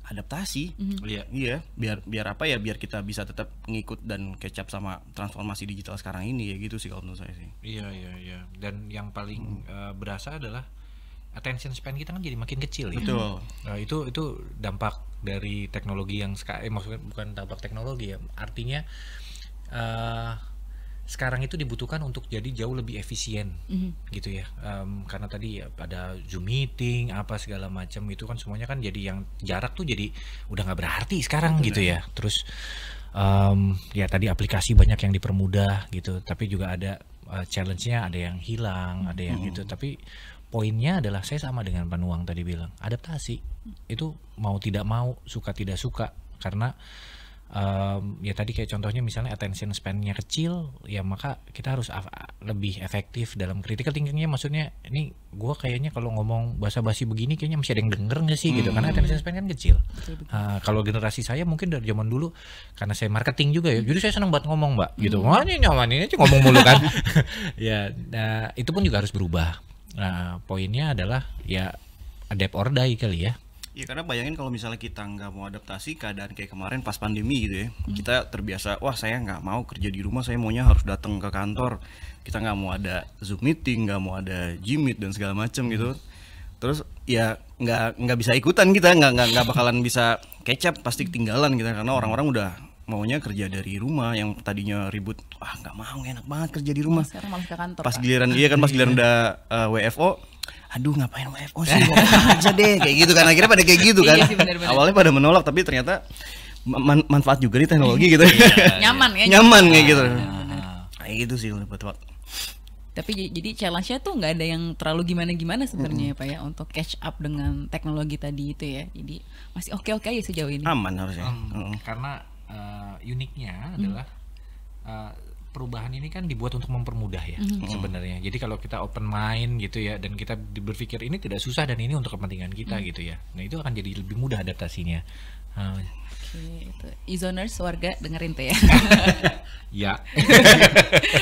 adaptasi. Iya, biar apa ya, biar kita bisa tetap ngikut dan catch up sama transformasi digital sekarang ini ya gitu sih kalau menurut saya sih. Iya. Dan yang paling berasa adalah attention span kita kan jadi makin kecil ya. Betul. Nah, itu dampak dari teknologi yang maksudnya bukan dampak teknologi ya. Artinya sekarang itu dibutuhkan untuk jadi jauh lebih efisien gitu ya, karena tadi ya, ada Zoom meeting apa segala macam itu kan semuanya kan jadi yang jarak tuh jadi udah nggak berarti sekarang gitu ya. Terus ya tadi aplikasi banyak yang dipermudah gitu, tapi juga ada challenge-nya, ada yang hilang, ada yang gitu. Tapi poinnya adalah saya sama dengan Panuang tadi bilang, adaptasi itu mau tidak mau, suka tidak suka, karena ya tadi kayak contohnya misalnya attention span-nya kecil, ya maka kita harus lebih efektif dalam critical thinking-nya. Maksudnya ini gue kayaknya kalau ngomong basa-basi begini kayaknya masih ada yang denger nggak sih gitu, karena attention span kan kecil. Kalau generasi saya mungkin dari zaman dulu, karena saya marketing juga ya, jadi saya senang banget ngomong Mbak gitu. Wah ini nyaman ini aja ngomong mulu kan. Ya itu pun juga harus berubah. Nah poinnya adalah ya adapt or die kali ya. Ya karena bayangin kalau misalnya kita nggak mau adaptasi keadaan kayak kemarin pas pandemi gitu ya, kita terbiasa, wah saya nggak mau kerja di rumah, saya maunya harus datang ke kantor, kita nggak mau ada Zoom meeting, nggak mau ada Gmeet dan segala macam gitu. Terus ya nggak bisa ikutan, kita nggak bakalan bisa catch up, pasti ketinggalan kita, karena orang-orang udah maunya kerja dari rumah. Yang tadinya ribut, wah nggak mau, enak banget kerja di rumah, Sekarang malah ke kantor. pas Pak. giliran pas giliran udah WFO, aduh ngapain WFO sih, mau aja deh kayak gitu kan. Akhirnya pada kayak gitu kan. Iya sih, bener-bener. Awalnya pada menolak, tapi ternyata manfaat juga nih teknologi gitu. Nyaman ya. Nyaman kayak gitu. Kayak gitu sih buat. Tapi jadi challenge-nya tuh nggak ada yang terlalu gimana-gimana sebenarnya ya Pak ya, untuk catch up dengan teknologi tadi itu ya. Jadi masih oke-oke aja sejauh ini. Aman harusnya. Karena uniknya adalah perubahan ini kan dibuat untuk mempermudah ya sebenarnya. Jadi kalau kita open mind gitu ya, dan kita berpikir ini tidak susah dan ini untuk kepentingan kita gitu ya, nah itu akan jadi lebih mudah adaptasinya. Oke, itu Izoners warga dengerin tuh ya. Ya.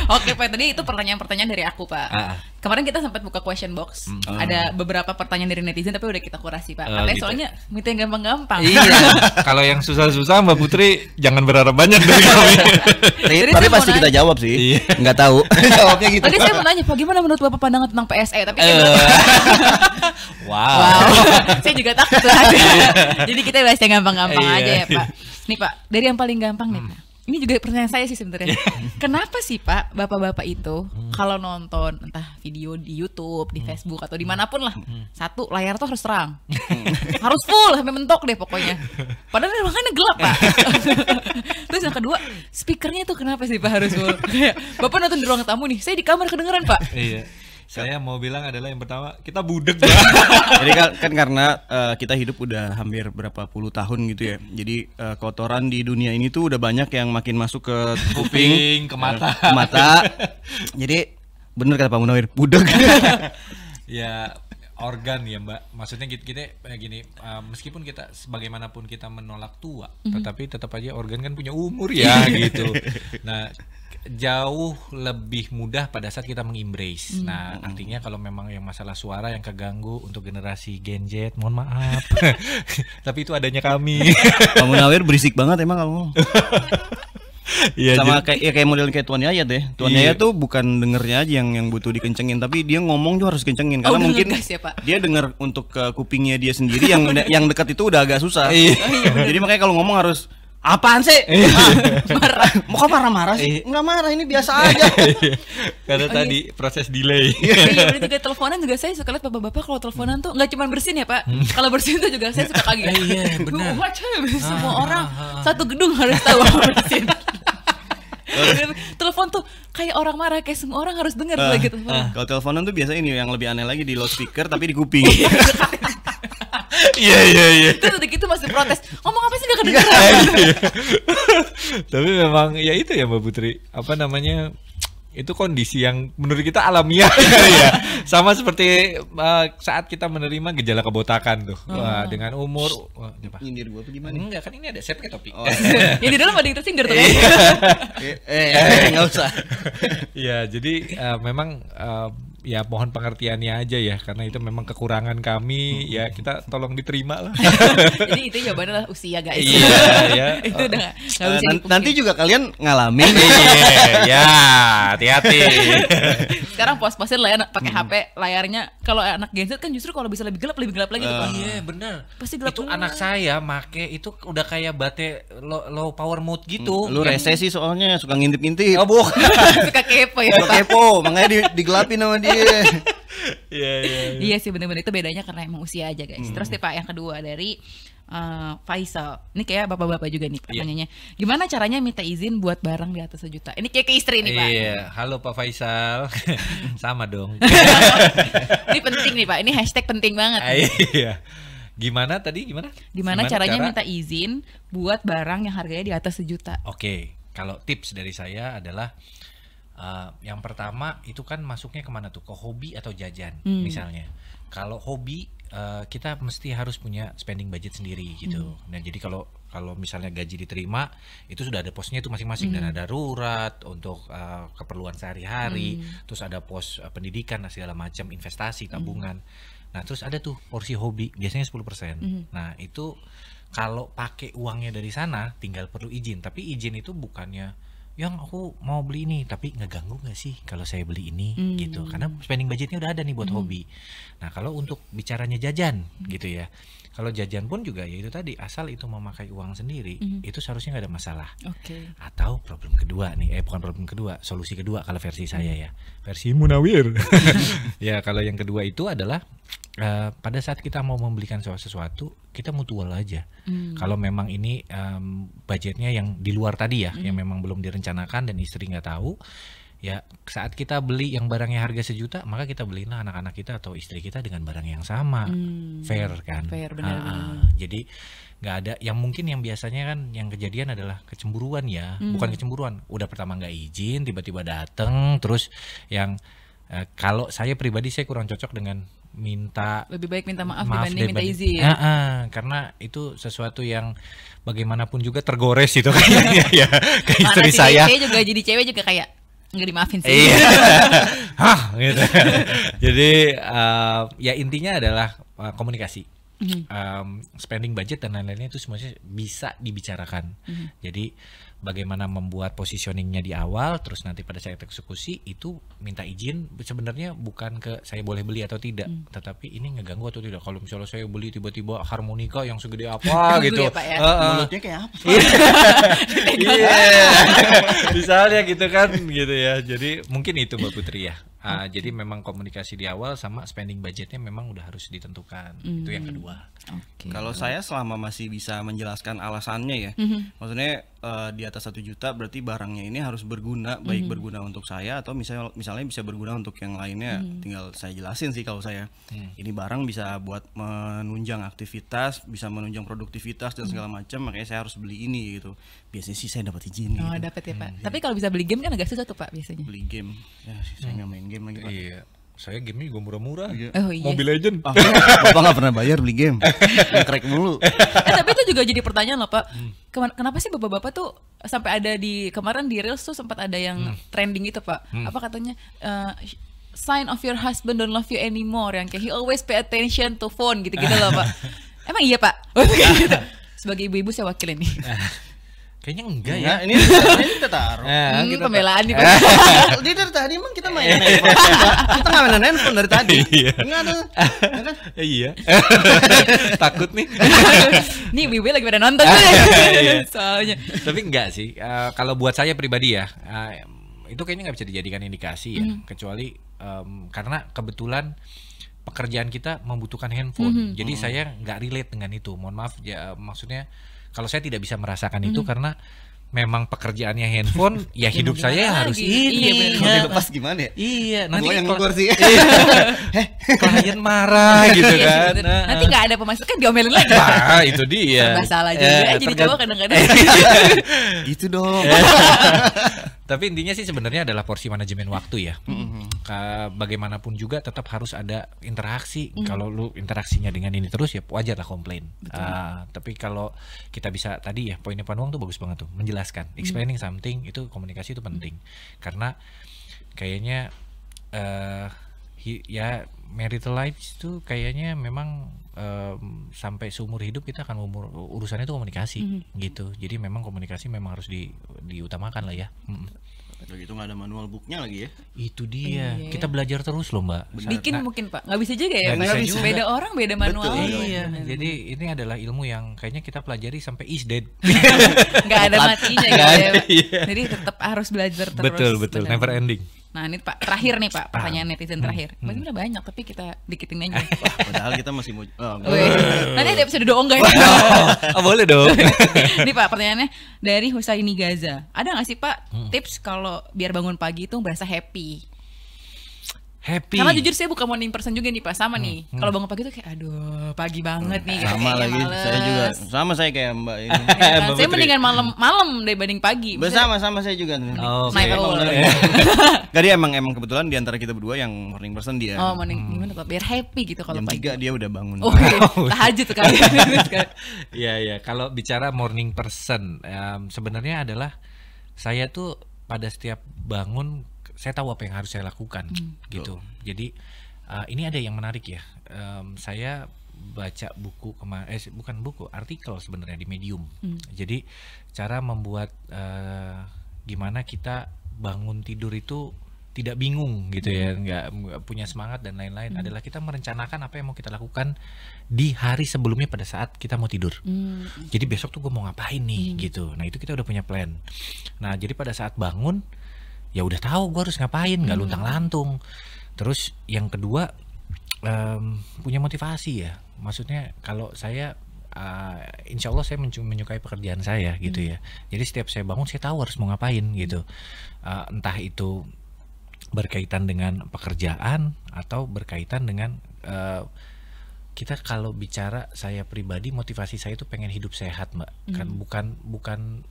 Oke Pak, tadi itu pertanyaan-pertanyaan dari aku Pak. Kemarin kita sempat buka question box, ada beberapa pertanyaan dari netizen tapi udah kita kurasi Pak. Katanya gitu. soalnya minta yang gampang-gampang. Iya. Kalau yang susah-susah Mbak Putri jangan berharap banyak dari kami. Jadi Tapi saya pasti mau kita nanya. jawab sih. Nggak tahu. Jawabnya gitu. Tadi saya mau nanya Pak, gimana menurut Bapak pandangan tentang PSE? Tapi Wow. saya juga takut tuh. Jadi kita bahas yang gampang-gampang aja ya Pak. Nih Pak, dari yang paling gampang nih Pak. Ini juga pertanyaan saya sih sebenarnya. Kenapa sih Pak, bapak-bapak itu kalau nonton entah video di YouTube, di Facebook atau dimanapun lah, satu layar tuh harus terang, harus full sampai mentok deh pokoknya. Padahal ruangannya gelap Pak. Terus yang kedua, speakernya tuh kenapa sih Pak harus full? Kayak, Bapak nonton di ruang tamu nih, saya di kamar kedengeran Pak. Iya. Saya mau bilang adalah yang pertama, kita budek. Jadi kan karena kita hidup udah hampir berapa puluh tahun gitu ya. Jadi kotoran di dunia ini tuh udah banyak yang makin masuk ke kuping, ke mata. ke mata. Jadi bener kata Pak Munawir, budek. Ya organ ya Mbak. Maksudnya kita gini, meskipun kita sebagaimanapun kita menolak tua, tetapi tetap aja organ kan punya umur ya gitu. Nah jauh lebih mudah pada saat kita mengembrace. Nah, artinya kalau memang yang masalah suara yang keganggu untuk generasi Gen Z, mohon maaf. Tapi itu adanya kami. Pak Munawir berisik banget emang kamu. Iya, Sama kayak model kayak Tuan Yaya deh. Tuan Yaya tuh bukan dengernya aja yang butuh dikencengin, tapi dia ngomong tuh harus kencengin karena udah mungkin ngegas ya, Pak? dia denger untuk ke kupingnya dia sendiri yang dekat itu udah agak susah. Jadi makanya kalau ngomong harus apaan sih? Marah. Mau kok marah-marah sih? Enggak marah, ini biasa aja. Karena tadi proses delay. Iya, bener juga teleponan juga saya suka lihat bapak-bapak kalau teleponan tuh nggak cuma bersin ya Pak. Kalau bersin tuh juga saya suka kaget. Iya, benar. Semua orang satu gedung harus tahu apa bersin. Telepon tuh kayak orang marah, kayak semua orang harus dengar lagi telepon. Kalau teleponan tuh biasa ini yang lebih aneh lagi, di loudspeaker tapi di kuping. Iya. Terus udah gitu masih protes. Ngomong apa sih gak kedengeran? Tapi memang ya itu ya Mbak Putri, apa namanya, itu kondisi yang menurut kita alamiah ya. Sama seperti saat kita menerima gejala kebotakan tuh. Wah, dengan umur Nyindir gua apa gimana? enggak kan ini ada saya pakai topi. Yang di dalam ada yang tersindir tuh. Enggak usah. Ya, jadi memang ya mohon pengertiannya aja ya, karena itu memang kekurangan kami, ya kita tolong diterima lah. Jadi itu jawabannya lah usia guys. Iya, ya. Itu udah gak bisa dipungkiri. Nanti juga kalian ngalamin. Ya, hati-hati. Sekarang puas-puasin lah ya pakai HP, layarnya kalau anak Gen Z kan justru kalau bisa lebih gelap lagi tuh Pak. Iya, benar. Pasti gelap Itu dulu. anak saya make itu udah kayak bate low power mode gitu. Lu rese sih soalnya suka ngintip-ngintip. Oh, bukan. Suka kepo ya Lu Pak. kepo, makanya digelapin sama dia. Iya. Iya sih bener-bener itu bedanya karena emang usia aja guys. Terus nih Pak yang kedua dari Faisal. Ini kayak bapak-bapak juga nih pertanyaannya. Gimana caranya minta izin buat barang di atas 1 juta? Ini kayak ke istri nih Pak. Iya, halo Pak Faisal. Sama dong. Ini penting nih Pak. Ini hashtag penting banget. Iya. Gimana tadi? Gimana caranya minta izin buat barang yang harganya di atas 1 juta? Oke, kalau tips dari saya adalah yang pertama itu kan masuknya kemana tuh? Ke hobi atau jajan misalnya. Kalau hobi kita mesti harus punya spending budget sendiri gitu. Nah jadi kalau misalnya gaji diterima itu sudah ada posnya itu masing-masing, dana darurat untuk keperluan sehari-hari, terus ada pos pendidikan segala macam, investasi, tabungan. Nah terus ada tuh porsi hobi biasanya 10%. Nah itu kalau pakai uangnya dari sana tinggal perlu izin, tapi izin itu bukannya yang aku mau beli ini tapi ngeganggu nggak sih kalau saya beli ini gitu, karena spending budgetnya udah ada nih buat hobi. Nah kalau untuk bicaranya jajan gitu ya, kalau jajan pun juga ya itu tadi, asal itu memakai uang sendiri itu seharusnya nggak ada masalah. Atau problem kedua nih, bukan problem kedua, solusi kedua kalau versi saya ya, versi Munawir. Ya kalau yang kedua itu adalah pada saat kita mau membelikan sesuatu kita mutual aja. Kalau memang ini budgetnya yang di luar tadi ya, yang memang belum direncanakan dan istri nggak tahu, ya saat kita beli yang barangnya harga 1 juta, maka kita belilah anak-anak kita atau istri kita dengan barang yang sama. Fair kan? Fair, benar. Jadi nggak ada yang mungkin yang biasanya kan yang kejadian adalah kecemburuan ya, bukan kecemburuan, udah pertama nggak izin tiba-tiba dateng, terus yang kalau saya pribadi saya kurang cocok dengan lebih baik minta maaf dibanding minta izin. Karena itu sesuatu yang bagaimanapun juga tergores itu kayaknya ya ke istri saya. Saya juga jadi cewek juga kayak nggak dimaafin sih. Iya. Hah, gitu. Jadi ya intinya adalah komunikasi. Spending budget dan lain-lainnya itu semuanya bisa dibicarakan. Jadi bagaimana membuat positioningnya di awal, terus nanti pada saat eksekusi itu minta izin sebenarnya bukan ke saya boleh beli atau tidak, tetapi ini ngeganggu atau tidak. Kalau misalnya saya beli tiba-tiba harmonika yang segede apa gitu, ya, Pak, ya? Mulutnya kayak apa? Iya, misalnya gitu kan, gitu ya. Jadi mungkin itu Mbak Putri ya. Jadi memang komunikasi di awal sama spending budgetnya memang udah harus ditentukan. Itu yang kedua. Kalau saya selama masih bisa menjelaskan alasannya ya, maksudnya di atas 1 juta berarti barangnya ini harus berguna, baik berguna untuk saya atau misalnya bisa berguna untuk yang lainnya. Tinggal saya jelasin sih kalau saya, ini barang bisa buat menunjang aktivitas, bisa menunjang produktivitas dan segala macam, makanya saya harus beli ini gitu. Biasanya sih saya dapat izin. Oh, gitu. dapat ya Pak. Tapi kalau bisa beli game kan agak susah tuh Pak biasanya. Beli game, ya saya nggak main game lagi Pak. Iya. Saya game juga murah-murah. Oh, iya. Mobile Legend. Bapak nggak pernah bayar beli game, ngekrek mulu. Tapi itu juga jadi pertanyaan loh Pak. Kenapa sih bapak-bapak tuh sampai ada di kemarin di Reels tuh sempat ada yang trending gitu Pak. Apa katanya? Sign of your husband don't love you anymore, yang kayak he always pay attention to phone gitu-gitu loh Pak. Emang iya Pak? Sebagai ibu-ibu saya wakilin nih. Kayaknya enggak ya. Nah, ini kita taruh. Kita Pembelaan nih. Jadi dari tadi emang kita main handphone. Kita nggak main handphone dari tadi. Enggak ada. Ya kan? Iya. Takut nih. Nih Bibi lagi pada nonton tuh. Iya. Soalnya. Tapi enggak sih. Kalau buat saya pribadi ya, itu kayaknya nggak bisa dijadikan indikasi ya. Kecuali karena kebetulan pekerjaan kita membutuhkan handphone. Jadi saya nggak relate dengan itu. Mohon maaf ya, maksudnya kalau saya tidak bisa merasakan itu karena memang pekerjaannya handphone, ya hidup gimana saya harus lagi? ini. Iya, bener. Kalau dilepas gimana ya? Iya, nanti Gua yang kalau- ngegor sih. klien marah gitu Iya, kan. bener. Nanti nggak ada pemasukan diomelin lagi. Nah, itu dia. Serba salah juga. Jadi tergantung- cowok kadang-kadang. Gitu dong. Tapi intinya sih sebenarnya adalah porsi manajemen waktu ya. Bagaimanapun juga tetap harus ada interaksi. Kalau lu interaksinya dengan ini terus ya wajar lah komplain. Tapi kalau kita bisa tadi ya poinnya Panuang tuh bagus banget tuh menjelaskan, explaining something itu komunikasi itu penting. Karena kayaknya ya marital life itu kayaknya memang sampai seumur hidup kita akan urusannya itu komunikasi gitu. Jadi memang komunikasi memang harus diutamakan lah ya. Udah gitu nggak ada manual booknya lagi ya. Itu dia. Iya. Kita belajar terus loh, Mbak. Bikin Nah, mungkin Pak. Nggak bisa juga ya. Nggak bisa juga. Beda orang beda manual. Betul. Iya, jadi ini adalah ilmu yang kayaknya kita pelajari sampai is dead. Nggak ada matinya gitu Nggak ya. ada, iya. Jadi tetap harus belajar terus. betul, Benar. never ending. Nah ini Pak, terakhir nih Pak, pertanyaan netizen terakhir. Sebenarnya banyak tapi kita dikitin aja. Padahal kita masih mau. Wih, nanti ada episode doang guys. Oh, boleh dong. Nih Pak, pertanyaannya dari Husaini Gaza. Ada nggak sih Pak tips kalau biar bangun pagi itu berasa happy? Happy. Karena jujur saya bukan morning person juga nih Pak, sama nih. Kalau bangun pagi tuh kayak aduh pagi banget nih. gitu, Sama kayaknya lagi. males. Saya juga. Sama saya kayak Mbak ini. Ya kan? Mbak Saya Putri. mendingan malam dibanding pagi. Bersama sama saya juga. Oh, Night oke. owl. Jadi emang kebetulan di antara kita berdua yang morning person dia. Oh morning gimana Pak? Biar happy gitu kalau Jam pagi. 3 dia udah bangun. Oh, tahajud kali. Iya. Kalau bicara morning person, sebenarnya adalah saya tuh pada setiap bangun saya tahu apa yang harus saya lakukan, gitu. Jadi ini ada yang menarik ya. Saya baca buku bukan buku, artikel sebenarnya di Medium. Jadi cara membuat gimana kita bangun tidur itu tidak bingung gitu ya, nggak punya semangat dan lain-lain, adalah kita merencanakan apa yang mau kita lakukan di hari sebelumnya pada saat kita mau tidur. Jadi besok tuh gue mau ngapain nih gitu. Nah itu kita udah punya plan. Nah jadi pada saat bangun ya udah tahu gue harus ngapain, nggak luntang-lantung. Terus yang kedua punya motivasi ya. Maksudnya kalau saya insya Allah saya menyukai pekerjaan saya gitu ya. Jadi setiap saya bangun saya tahu harus mau ngapain gitu. Entah itu berkaitan dengan pekerjaan atau berkaitan dengan kita kalau bicara saya pribadi, motivasi saya itu pengen hidup sehat Mbak. Kan bukan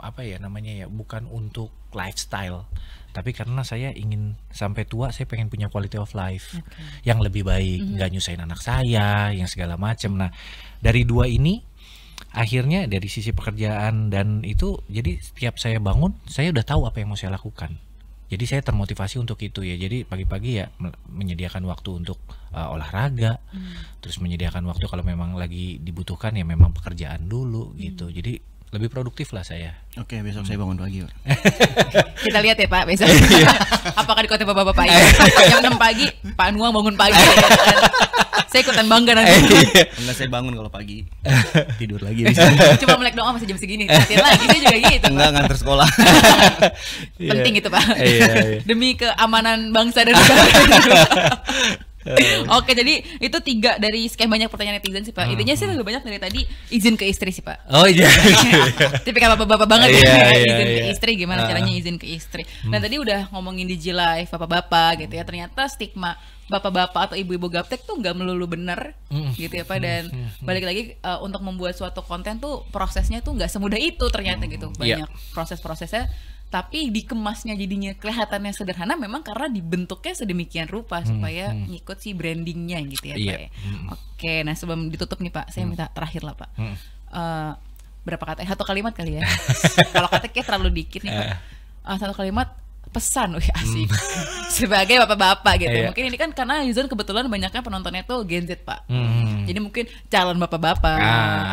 apa ya namanya ya, bukan untuk lifestyle, tapi karena saya ingin sampai tua saya pengen punya quality of life yang lebih baik, nggak nyusahin anak saya yang segala macam. Nah dari dua ini akhirnya dari sisi pekerjaan dan itu, jadi setiap saya bangun saya udah tahu apa yang mau saya lakukan. Jadi saya termotivasi untuk itu ya. Jadi pagi-pagi ya menyediakan waktu untuk olahraga, terus menyediakan waktu kalau memang lagi dibutuhkan ya memang pekerjaan dulu gitu. Jadi lebih produktif lah saya. Oke, besok saya bangun pagi, Pak. Kita lihat ya Pak besok. Apakah di kota bapak-bapak ini jam 6 pagi Pak Nuang bangun pagi. Saya ikutan bangga nanti. Enggak, saya bangun kalau pagi. Tidur lagi bisa. Cuma melek doang masih jam segini. Latihan lagi saya juga gitu. Enggak nganter sekolah. Penting itu Pak. Iya. Demi keamanan bangsa dan negara. Oke, jadi itu 3 dari sekian banyak pertanyaan netizen sih Pak. Intinya sih lebih banyak dari tadi izin ke istri sih Pak. Oh iya. Tipikal bapak-bapak banget Iya, ya, iya, izin ke iya. istri, gimana caranya izin ke istri. Nah tadi udah ngomongin di G-Life bapak-bapak gitu ya, ternyata stigma bapak-bapak atau ibu-ibu gaptek tuh nggak melulu bener gitu ya Pak. Dan balik lagi untuk membuat suatu konten tuh prosesnya tuh nggak semudah itu ternyata gitu, banyak proses-prosesnya. Tapi dikemasnya jadinya kelihatannya sederhana memang karena dibentuknya sedemikian rupa supaya ngikut si brandingnya gitu ya Pak Iya. ya. Oke, nah sebelum ditutup nih Pak, saya minta terakhir lah Pak. Berapa kata? 1 kalimat kali ya. Kalau kata kayak terlalu dikit nih Pak. 1 kalimat pesan, wih asik. Sebagai bapak-bapak gitu. Iya. Mungkin ini kan karena Yuzon kebetulan banyaknya penontonnya tuh Gen Z, Pak. Jadi mungkin calon bapak-bapak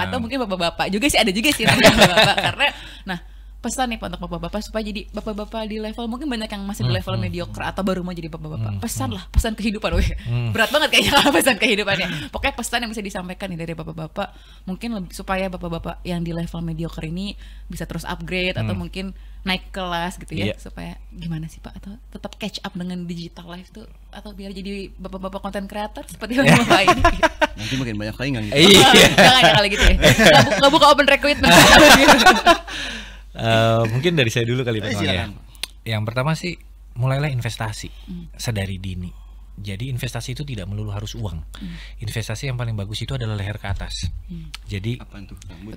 atau mungkin bapak-bapak juga sih, ada juga sih namanya bapak-bapak. Karena nah, pesan nih Pak untuk bapak-bapak supaya jadi bapak-bapak di level, mungkin banyak yang masih di level mediocre atau baru mau jadi bapak-bapak. Pesan lah, pesan kehidupan. Wih, berat banget kayaknya pesan kehidupannya. Pokoknya pesan yang bisa disampaikan nih dari bapak-bapak, mungkin supaya bapak-bapak yang di level mediocre ini bisa terus upgrade atau mungkin naik kelas gitu ya, supaya gimana sih Pak, atau tetap catch up dengan digital life tuh, atau biar jadi bapak-bapak content creator seperti bapak ini. Nanti makin banyak saingan gitu. Jangan ya kalau gitu ya. Nggak buka open recruitment. Mungkin dari saya dulu kali Pak. Silakan. Yang pertama sih mulailah investasi sedari dini. Jadi investasi itu tidak melulu harus uang. Investasi yang paling bagus itu adalah leher ke atas. Jadi Apaan tuh? Rambut.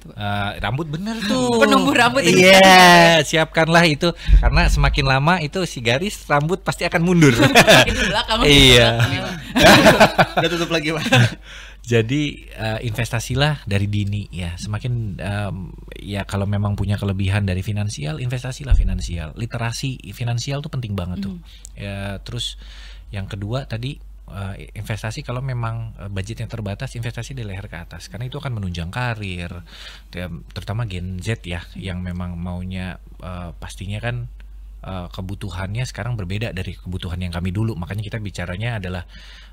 rambut bener tuh. Penumbuh rambut ini. Iya, siapkanlah itu karena semakin lama itu si garis rambut pasti akan mundur. Makin di belakang. Iya. Udah tutup lagi Pak. Jadi investasilah dari dini ya. Semakin ya kalau memang punya kelebihan dari finansial, investasilah finansial. Literasi finansial tuh penting banget tuh. Ya, terus yang kedua tadi investasi kalau memang budgetnya terbatas, investasi di leher ke atas karena itu akan menunjang karir, terutama Gen Z ya yang memang maunya pastinya kan kebutuhannya sekarang berbeda dari kebutuhan yang kami dulu, makanya kita bicaranya adalah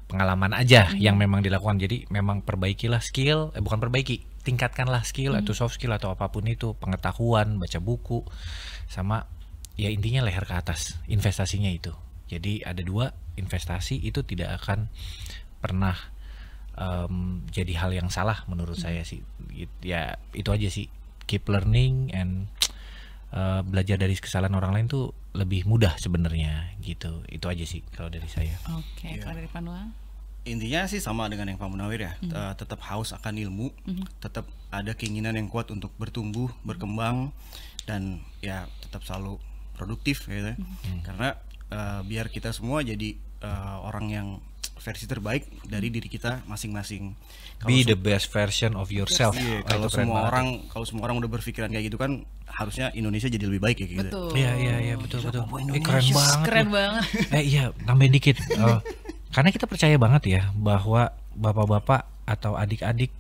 pengalaman aja yang memang dilakukan. Jadi memang perbaikilah skill, bukan perbaiki, tingkatkanlah skill atau soft skill atau apapun itu, pengetahuan, baca buku, sama ya intinya leher ke atas investasinya itu. Jadi ada dua, investasi itu tidak akan pernah jadi hal yang salah menurut saya sih. Ya itu aja sih, keep learning and belajar dari kesalahan orang lain tuh lebih mudah sebenarnya gitu. Itu aja sih kalau dari saya. Oke, kalau dari Panuang? Intinya sih sama dengan yang Pak Munawir ya. Tetap haus akan ilmu, tetap ada keinginan yang kuat untuk bertumbuh, berkembang, dan ya tetap selalu produktif gitu ya. Karena biar kita semua jadi orang yang versi terbaik dari diri kita masing-masing. Be the best version of yourself. Iya, kalau semua orang udah berpikiran kayak gitu kan harusnya Indonesia jadi lebih baik ya gitu. Betul. Iya betul. Keren banget. Keren banget. Iya, tambahin dikit. Karena kita percaya banget ya bahwa bapak-bapak atau adik-adik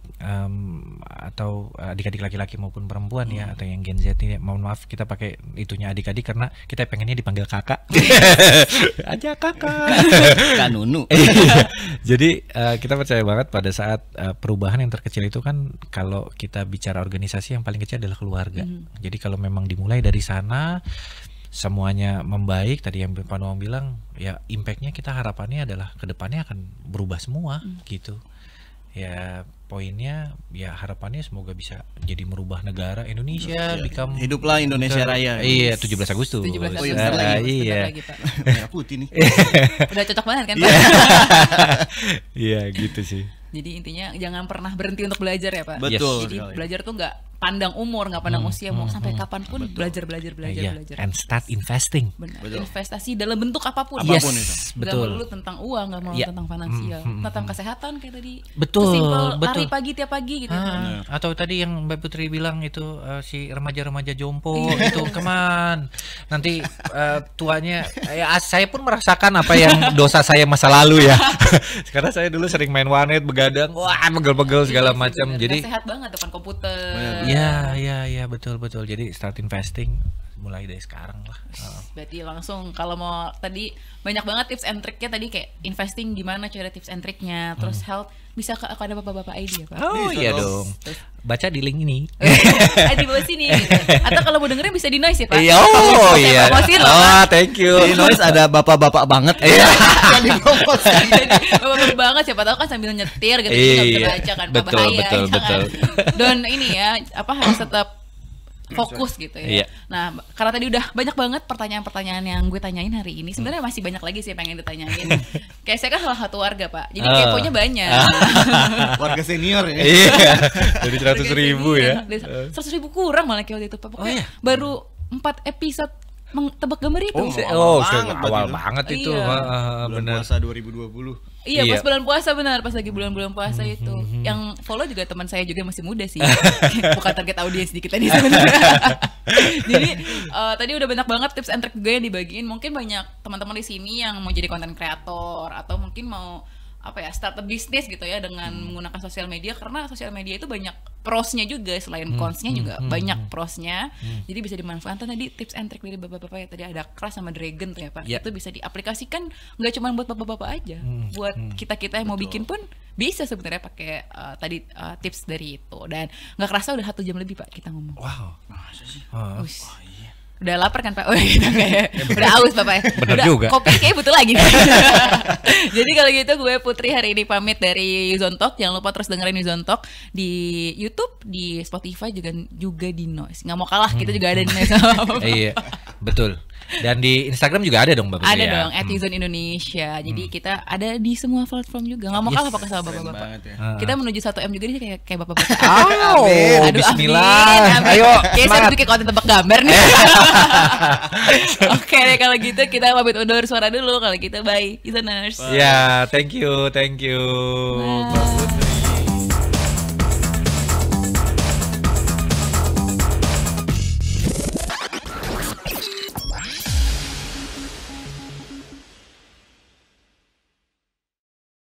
atau adik-adik laki-laki maupun perempuan ya, atau yang Gen Z ini, mohon maaf kita pakai itunya adik-adik karena kita pengennya dipanggil kakak. Aja kakak. Kak Nunu. Jadi kita percaya banget pada saat perubahan yang terkecil itu kan, kalau kita bicara organisasi yang paling kecil adalah keluarga. Jadi kalau memang dimulai dari sana semuanya membaik, tadi yang Pak Noang bilang ya, impactnya kita harapannya adalah kedepannya akan berubah semua gitu. Ya poinnya ya harapannya semoga bisa jadi merubah negara Indonesia, become Hiduplah Indonesia Raya. Iya, 17 Agustus. 17 Agustus. bentar lagi. Iya. Bentar lagi, Pak. Merah putih nih. Udah cocok banget kan Pak? Iya gitu sih. Jadi intinya jangan pernah berhenti untuk belajar ya Pak. Betul. Jadi sekali. belajar tuh nggak pandang umur, nggak pandang usia, mau sampai kapanpun belajar. Iya. And start investing. Benar. Betul. Investasi dalam bentuk apapun. Apapun Yes, itu. Nggak betul. melulu tentang uang, nggak melulu Iya. tentang finansial, tentang kesehatan kayak tadi. Betul, Sesimpel betul. lari pagi tiap pagi gitu. Atau tadi yang Mbak Putri bilang itu si remaja-remaja jompo itu keman nanti tuanya ya, saya pun merasakan apa yang dosa saya masa lalu ya. Karena saya dulu sering main warnet, begadang, wah pegel-pegel segala Iya, macam. bener. Jadi Nggak sehat banget depan komputer. ya betul. Jadi start investing mulai dari sekarang lah. Berarti langsung kalau mau, tadi banyak banget tips and triknya tadi, kayak investing gimana cara tips and triknya, terus health bisa ke ada bapak-bapak ID ya Pak? Oh Bisa iya dong. dong. Baca di link ini. Di bawah sini gitu. Atau kalau mau dengerin bisa di noise ya Pak? Iya, oh Saya iya. promosiin loh, Oh, Pak. thank you. Di noise ada bapak-bapak banget. Iya. Yang dipromosi. Jadi bapak-bapak banget, siapa tahu kan sambil nyetir gitu, jadi nggak bisa Iya. baca kan, Pak, Betul, bahaya. betul, Jangan. betul. Dan ini ya, apa, harus tetap fokus gitu ya. Iya. Nah, karena tadi udah banyak banget pertanyaan-pertanyaan yang gue tanyain hari ini. Sebenarnya masih banyak lagi sih yang pengen ditanyain. Kayak saya kan salah satu warga Pak, jadi keponya banyak. Warga senior ya. Iya. Dari 100.000 ya. 100.000 kurang malah kayak waktu itu Pak. Pokoknya Oh, iya. baru 4 episode tebak gambar itu. Oh, Oh, banget awal berarti banget itu. Iya. Bulan Benar. puasa 2020. Iya, Iya. pas bulan puasa benar, pas lagi bulan-bulan puasa itu. Yang follow juga teman saya juga masih muda sih. Bukan target audiens di kita nih sebenarnya. Jadi tadi udah banyak banget tips and trick gue yang dibagiin. Mungkin banyak teman-teman di sini yang mau jadi konten kreator atau mungkin mau start a bisnis gitu ya dengan menggunakan sosial media, karena sosial media itu banyak prosnya juga, selain consnya juga banyak prosnya. Jadi bisa dimanfaatkan tadi tips and trick dari bapak-bapak ya, tadi ada Crush sama Dragon tuh ya Pak. Ya. Itu bisa diaplikasikan nggak cuma buat bapak-bapak aja, buat kita-kita yang mau bikin pun bisa sebenarnya pakai tadi tips dari itu. Dan nggak kerasa udah 1 jam lebih Pak kita ngomong. Wow. Masa sih? Ush. Udah lapar kan Pak? Oh gitu kayak udah aus Bapak ya. Bener Udah, juga. kopi kayak butuh lagi. Jadi kalau gitu gue Putri hari ini pamit dari Zone Talk. Jangan lupa terus dengerin Zone Talk di YouTube, di Spotify juga di Noise. Nggak mau kalah, kita juga ada di Noise. Iya, betul. Dan di Instagram juga ada dong Bapak Ada ya? dong, @Zone Indonesia. Jadi kita ada di semua platform juga. Nggak mau kalah pakai sama Keren bapak-bapak. banget ya. Kita menuju 1M juga nih kayak bapak-bapak. Oh, Aduh, bismillah. amin. Ayo, Kayak saya semangat. bikin konten tebak gambar nih. Oke deh kalau gitu kita pamit undur suara dulu. Kalau gitu bye, listeners. Ya, thank you. Bye.